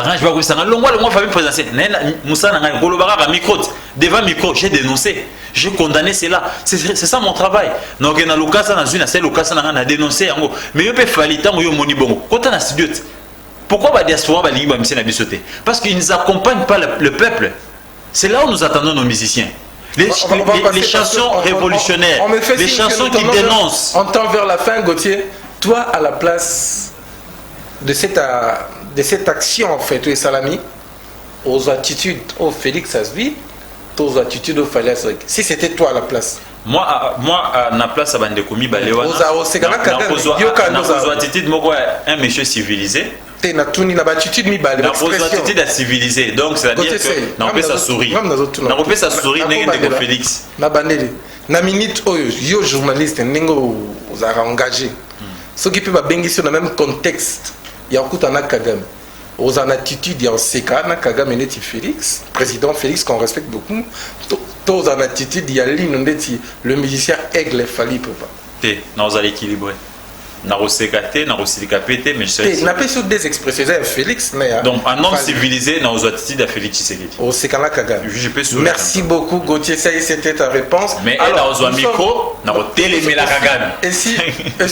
range ba ko sanga longwa famille présidentielle na Moussa na ngai kolo ba micro devant micro j'ai dénoncé, j'ai condamné cela, c'est ça mon travail. Donc na lokasa na zuna c'est lokasa na na dénoncer yango mais yo pe fali tant yo moni bongo kota na studio. Pourquoi la diaspora va lire la bisoté? Parce qu'ils n'accompagnent pas le peuple. C'est là où nous attendons nos musiciens. Les chansons révolutionnaires, les chansons qui dénoncent. On tend vers la fin, Gauthier. Toi, à la place de cette action, en fait, et Salami, aux attitudes, au Félix Asvi, aux attitudes au Fali Asvi. Si c'était toi à la place. Moi, à la place, à Bandekoumi, Balewa, attitude, un monsieur civilisé. Na attitude civilisé. Donc, c'est-à-dire que n'a pas sa souris. N'a pas sa souris, n'est-ce Félix. Na minute, yo journaliste, n'engo vous a engagé. Ce qui peut bien sur le même contexte, il y a Kagame. aux attitudes et en sécane, Kagame Neti Félix, président Félix qu'on respecte beaucoup, tous en attitude, il y a le musicien Aigle Fali Papa. Nous allons équilibrer. Nous allons sécater, nous allons sécater, mais je sais. Nous avons des expressions Félix. Donc, un homme civilisé, nous avons attitude à Félix Tshisekedi. Au Sekana Kagame. Merci beaucoup, Gauthier. Ça y est, c'était ta réponse. Mais alors, nous avons un micro, nous avons télémé la Kagame. Et si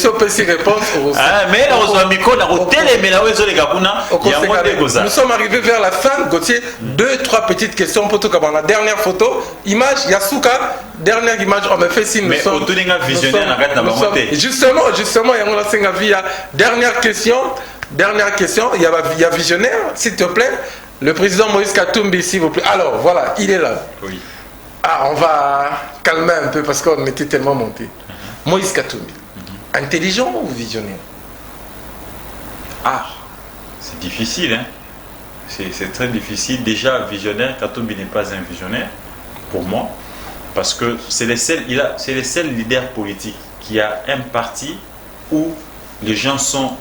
on peut s'y répondre ah, mais nous avons un micro, nous avons télémé la Kagame. Nous sommes arrivés vers la fin, Gauthier. 2-3 petites questions pour tout comme la dernière photo. Image, Yasuka. Dernière image, on me fait signe. Mais au tout visionnaire, justement, il y a mon dernière question, il y a visionnaire, s'il te plaît. Le président Moïse Katumbi, s'il vous plaît. Alors, voilà, il est là. Oui. Ah, on va calmer un peu parce qu'on était tellement monté. Moïse Katumbi, intelligent ou visionnaire? Ah, c'est difficile, hein. C'est très difficile. Déjà, visionnaire, Katumbi n'est pas un visionnaire, pour moi. Parce que c'est le seul leader politique qui a un parti où les gens sont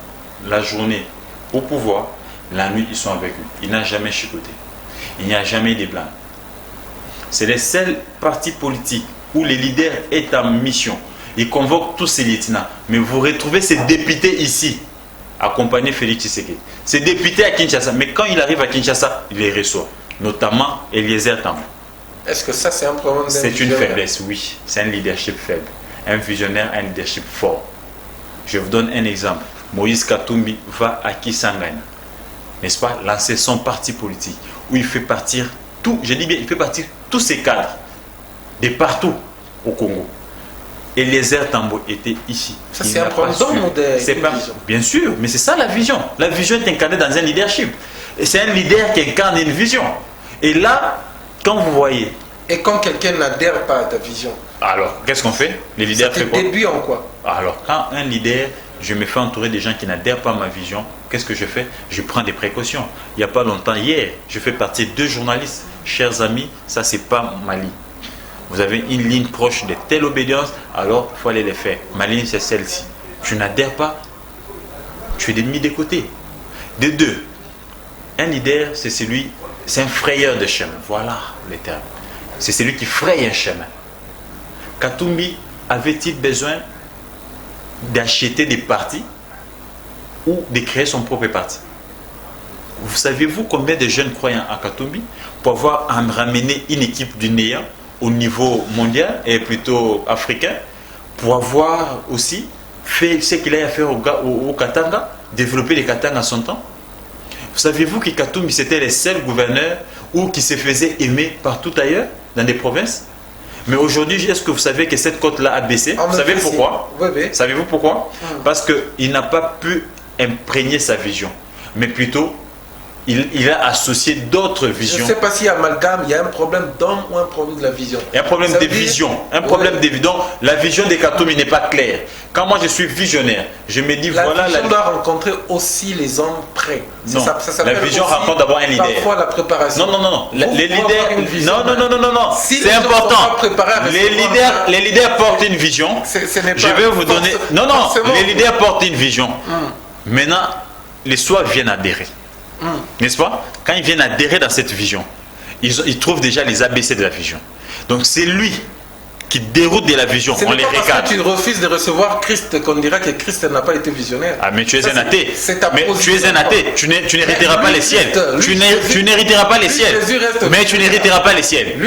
la journée au pouvoir, la nuit ils sont avec lui. Il n'a jamais chicoté. Il n'y a jamais des blancs. C'est le seul parti politique où le leader est en mission. Il convoque tous ses lieutenants. Mais vous retrouvez ces députés ici, accompagnés Félix Tshisekedi. Ces députés à Kinshasa. Mais quand il arrive à Kinshasa, il les reçoit. Notamment Eliezer Tambou. Est-ce que ça c'est un problème? C'est une faiblesse, oui. C'est un leadership faible. Un visionnaire, un leadership fort. Je vous donne un exemple. Moïse Katumbi va à Kisangani, n'est-ce pas, lancer son parti politique, où il fait partir tout, je dis bien, il fait partir tous ses cadres, de partout au Congo. Eliezer Tambou était ici. Ça c'est un problème bien sûr, mais c'est ça la vision. La vision est incarnée dans un leadership. Et c'est un leader qui incarne une vision. Et là, quand vous voyez... Et quand quelqu'un n'adhère pas à ta vision? Alors, qu'est-ce qu'on fait? Les leaders font quoi? Début en quoi? Alors, quand un leader, je me fais entourer des gens qui n'adhèrent pas à ma vision, qu'est-ce que je fais? Je prends des précautions. Il n'y a pas longtemps, hier, je fais partie de 2 journalistes. Chers amis, ça c'est pas ma ligne. Vous avez une ligne proche de telle obédience, alors il faut aller les faire. Ma ligne c'est celle-ci. Tu n'adhères pas, tu es mis de côté. De 2, un leader c'est un frayeur de chemin. Voilà le terme. C'est celui qui fraye un chemin. Katumbi avait-il besoin d'acheter des partis ou de créer son propre parti? Vous savez-vous combien de jeunes croyants à Katumbi pour avoir ramené une équipe du néant au niveau mondial et plutôt africain, pour avoir aussi fait ce qu'il a fait au Katanga, développer les Katanga à son temps? Vous savez-vous que Katumbi c'était le seul gouverneur qui se faisait aimer partout ailleurs dans des provinces? Mais aujourd'hui, est-ce que vous savez que cette cote-là a baissé? Vous savez pourquoi? Savez-vous pourquoi? Parce qu'il n'a pas pu imprégner sa vision, mais plutôt il a associé d'autres visions. Je ne sais pas s'il y a amalgame, il y a un problème d'homme ou un problème de la vision. Il y a un problème de vision. Un problème de vision. La vision de Katumbi n'est pas claire. Quand moi je suis visionnaire, je me dis voilà. La vision doit rencontrer aussi les hommes prêts. Non, la vision rencontre d'abord un leader. Parfois la préparation. Non. Les leaders. Non. C'est important. Les leaders portent une vision. Je vais vous donner. Non. Les leaders portent une vision. Maintenant, les soirs viennent adhérer. N'est-ce pas? Quand ils viennent adhérer dans cette vision, ils trouvent déjà les ABC de la vision. Donc c'est lui qui déroute de la vision. On les regarde. Parce que tu refuses de recevoir Christ qu'on dira que Christ n'a pas été visionnaire. Ah mais tu es un athée. Mais tu es un athée. Tu n'hériteras pas les ciels. Tu n'hériteras pas les ciels. Mais tu n'hériteras pas les ciels.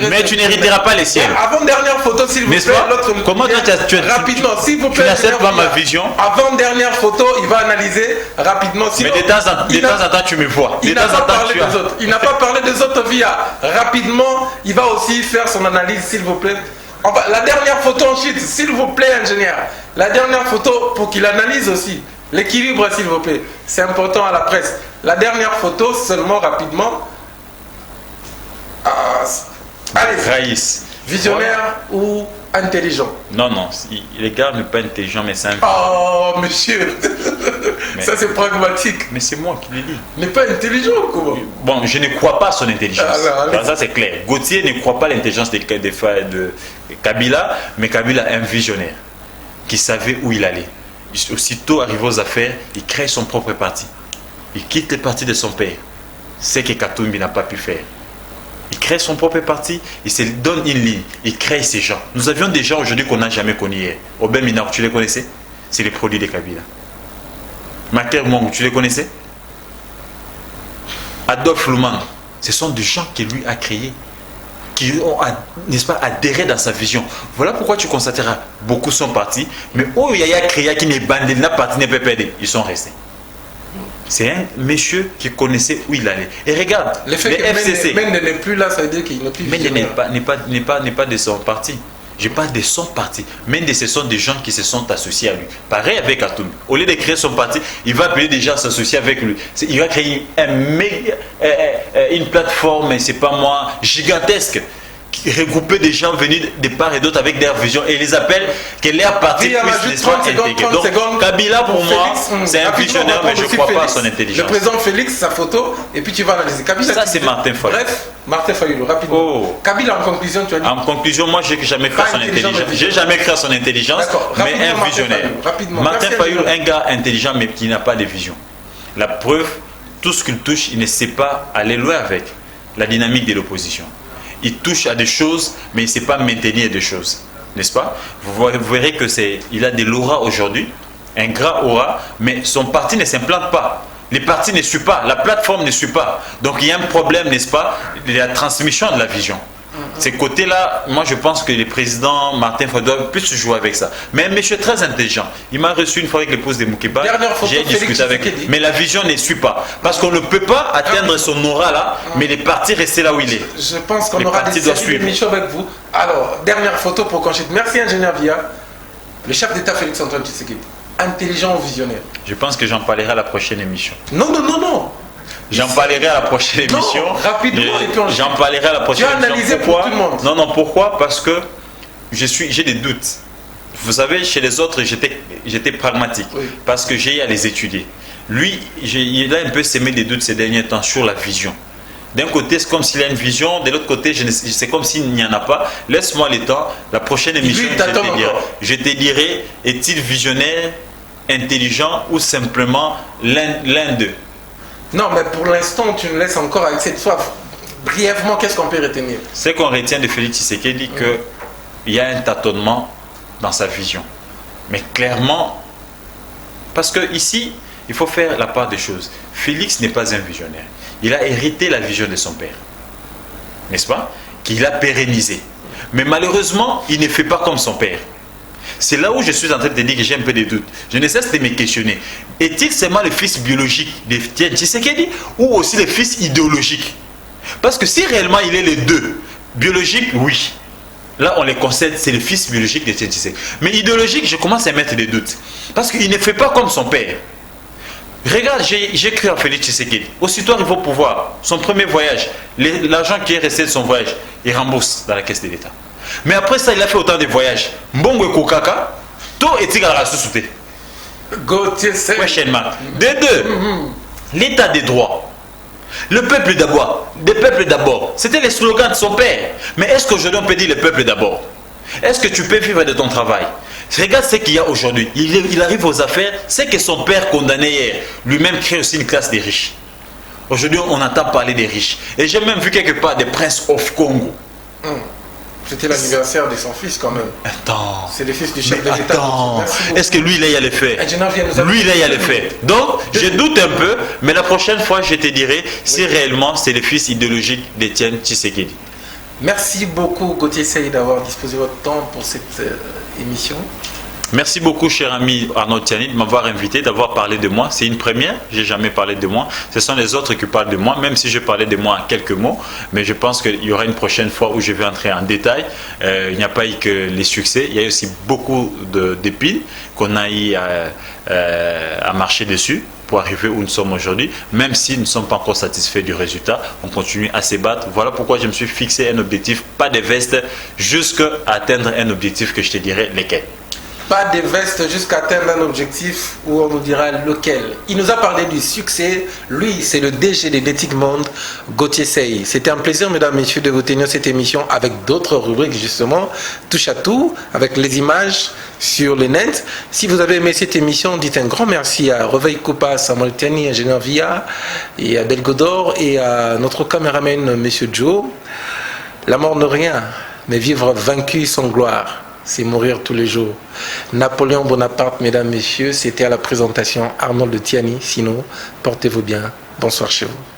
Mais tu n'hériteras pas les ciels. Avant dernière photo s'il vous plaît. Comment tu rapidement s'il vous plaît. Tu n'acceptes pas ma vision. Avant dernière photo, il va analyser rapidement. Mais de temps en temps tu me vois. Il n'a pas parlé des autres via. Rapidement, il va aussi faire son analyse s'il vous plaît. La dernière photo ensuite, s'il vous plaît, ingénieur. La dernière photo pour qu'il analyse aussi. L'équilibre, s'il vous plaît. C'est important à la presse. La dernière photo, seulement rapidement. Allez. Raïs. Visionnaire ou intelligent? Non. Le gars n'est pas intelligent, mais c'est un... Oh, monsieur. Ça, c'est pragmatique. Mais c'est moi qui le dis. N'est pas intelligent, comment? Bon, je ne crois pas à son intelligence. Ça, c'est clair. Gauthier ne croit pas à l'intelligence de Kabila, mais Kabila est un visionnaire qui savait où il allait. Aussitôt arrivé aux affaires, il crée son propre parti. il quitte le parti de son père. C'est que Katumbi n'a pas pu faire. Il crée son propre parti, il se donne une ligne, il crée ses gens. Nous avions des gens aujourd'hui qu'on n'a jamais connus hier. Obed Minaur, tu les connaissais? C'est les produits de Kabila. Mater Mongo, tu les connaissais? Adolphe Lumang, ce sont des gens qu'il lui a créés, qui ont, n'est-ce pas, adhéré dans sa vision. Voilà pourquoi tu constateras, beaucoup sont partis, mais oh, il y a créé qui n'est bandé, n'a parti, n'est pas perdu, ils sont restés. C'est un monsieur qui connaissait où il allait. Et regarde, le fait que FCC. Mende n'est plus là, ça veut dire qu'il n'est plus Mende n'est pas de son parti. Je parle de son parti. Mende, ce sont des gens qui se sont associés à lui. Pareil avec Katumbi. Au lieu de créer son parti, il va appeler des gens à s'associer avec lui. Il va créer une plateforme, c'est pas moi, gigantesque, qui regrouper des gens venus de part et d'autre avec leur vision et il les appelle que leur parti puisse s'intégrer. Donc Kabila pour moi c'est un visionnaire, mais je ne crois pas à son intelligence. Le président Félix, sa photo, et puis tu vas analyser. Kabila, ça c'est Martin Fayulu. Bref, Martin Fayulu, rapidement. Oh. Kabila, en conclusion, tu as dit. En conclusion, moi j'ai jamais cru à son intelligence. J'ai jamais cru à son intelligence, mais un visionnaire. Martin Fayulu, un gars intelligent mais qui n'a pas de vision. La preuve, tout ce qu'il touche, il ne sait pas aller loin avec la dynamique de l'opposition. Il touche à des choses, mais il ne sait pas maintenir des choses, n'est-ce pas? Vous verrez que il a de l'aura aujourd'hui, un grand aura, mais son parti ne s'implante pas. Les partis ne suivent pas, la plateforme ne suit pas. Donc il y a un problème, n'est-ce pas, de la transmission de la vision. Ces côtés-là, moi je pense que le président Martin Fayulu doit plus jouer avec ça. Mais un monsieur très intelligent, il m'a reçu une fois avec l'épouse de Moukéba, j'ai discuté avec lui. Mais la vision ne suit pas. Parce qu'on ne peut pas atteindre son aura là, mais les partis rester là où il est. Je pense qu'on aura des émissions avec vous. Alors, dernière photo pour qu'on chute. Merci ingénieur Via. Le chef d'État Félix Antoine Tshisekedi. Intelligent ou visionnaire? Je pense que j'en parlerai à la prochaine émission. Non, non, non, non. J'en parlerai à la prochaine émission. Non, rapidement. J'en parlerai à la prochaine émission. Tu as analysé pour tout le monde. Non, non, pourquoi? Parce que j'ai des doutes. Vous savez, chez les autres, j'étais pragmatique. Oui. Parce que j'ai à les étudier. Lui, il a un peu sémé des doutes ces derniers temps sur la vision. D'un côté, c'est comme s'il a une vision. De l'autre côté, c'est comme s'il n'y en a pas. Laisse-moi le temps. La prochaine émission, je te dirai, est-il visionnaire, intelligent ou simplement l'un d'eux? Non, mais pour l'instant, tu nous laisses encore avec cette soif. Brièvement, qu'est-ce qu'on peut retenir? Ce qu'on retient de Félix Tshisekedi, qu'il y a un tâtonnement dans sa vision. Mais clairement, parce que ici, il faut faire la part des choses. Félix n'est pas un visionnaire. Il a hérité la vision de son père. N'est-ce pas? Qu'il a pérennisé. Mais malheureusement, il ne fait pas comme son père. C'est là où je suis en train de te dire que j'ai un peu de doutes. Je ne cesse de me questionner. Est-il seulement le fils biologique de Tshisekedi ou aussi le fils idéologique? Parce que si réellement il est les deux, biologique, oui. Là, on les concède, c'est le fils biologique de Tshisekedi. Mais idéologique, je commence à mettre des doutes. Parce qu'il ne fait pas comme son père. Regarde, j'ai cru en Félix Tshisekedi. Aussitôt arrivé au pouvoir, son premier voyage, l'argent qui est resté de son voyage, il rembourse dans la caisse de l'État. Mais après ça, il a fait autant de voyages. Mbongo et Kokaka, tout est égal à la sous-souté. De deux, l'état des droits. Le peuple d'abord. Le peuple d'abord. C'était le slogan de son père. Mais est-ce qu'aujourd'hui on peut dire le peuple d'abord? Est-ce que tu peux vivre de ton travail? Regarde ce qu'il y a aujourd'hui. Il arrive aux affaires. C'est que son père condamné hier, lui-même crée aussi une classe des riches. Aujourd'hui, on entend parler des riches. Et j'ai même vu quelque part des princes of Congo. C'était l'anniversaire de son fils quand même. Attends. C'est le fils du chef de l'État. Attends. Est-ce que lui, il a le faire? Lui, il a le faire. Donc, je doute un peu, mais la prochaine fois, je te dirai si réellement c'est le fils idéologique d'Étienne Tshisekedi. Merci beaucoup, Gauthier Sey, d'avoir disposé votre temps pour cette émission. Merci beaucoup, cher ami Arnaud Tiani, de m'avoir invité, d'avoir parlé de moi. C'est une première, je n'ai jamais parlé de moi. Ce sont les autres qui parlent de moi, même si je parlais de moi en quelques mots. Mais je pense qu'il y aura une prochaine fois où je vais entrer en détail. Il n'y a pas eu que les succès, il y a aussi beaucoup d'épines qu'on a eu à marcher dessus pour arriver où nous sommes aujourd'hui. Même si nous ne sommes pas encore satisfaits du résultat, on continue à se battre. Voilà pourquoi je me suis fixé un objectif, pas de veste, jusqu'à atteindre un objectif que je te dirai lesquels. Pas des vestes jusqu'à atteindre un objectif où on nous dira lequel. Il nous a parlé du succès. Lui, c'est le DG de l'Éthique Monde, Gauthier Sey. C'était un plaisir, mesdames, messieurs, de vous tenir cette émission avec d'autres rubriques, justement, touche à tout, avec les images sur le net. Si vous avez aimé cette émission, dites un grand merci à Reveil Coupa, Samuel Tiani, ingénieur VIA, et à Belgodor, et à notre caméraman, Monsieur Joe. La mort n'est rien, mais vivre vaincu sans gloire, c'est mourir tous les jours. Napoléon Bonaparte, mesdames, messieurs, c'était à la présentation Arnold Tiani. Sinon, portez-vous bien. Bonsoir chez vous.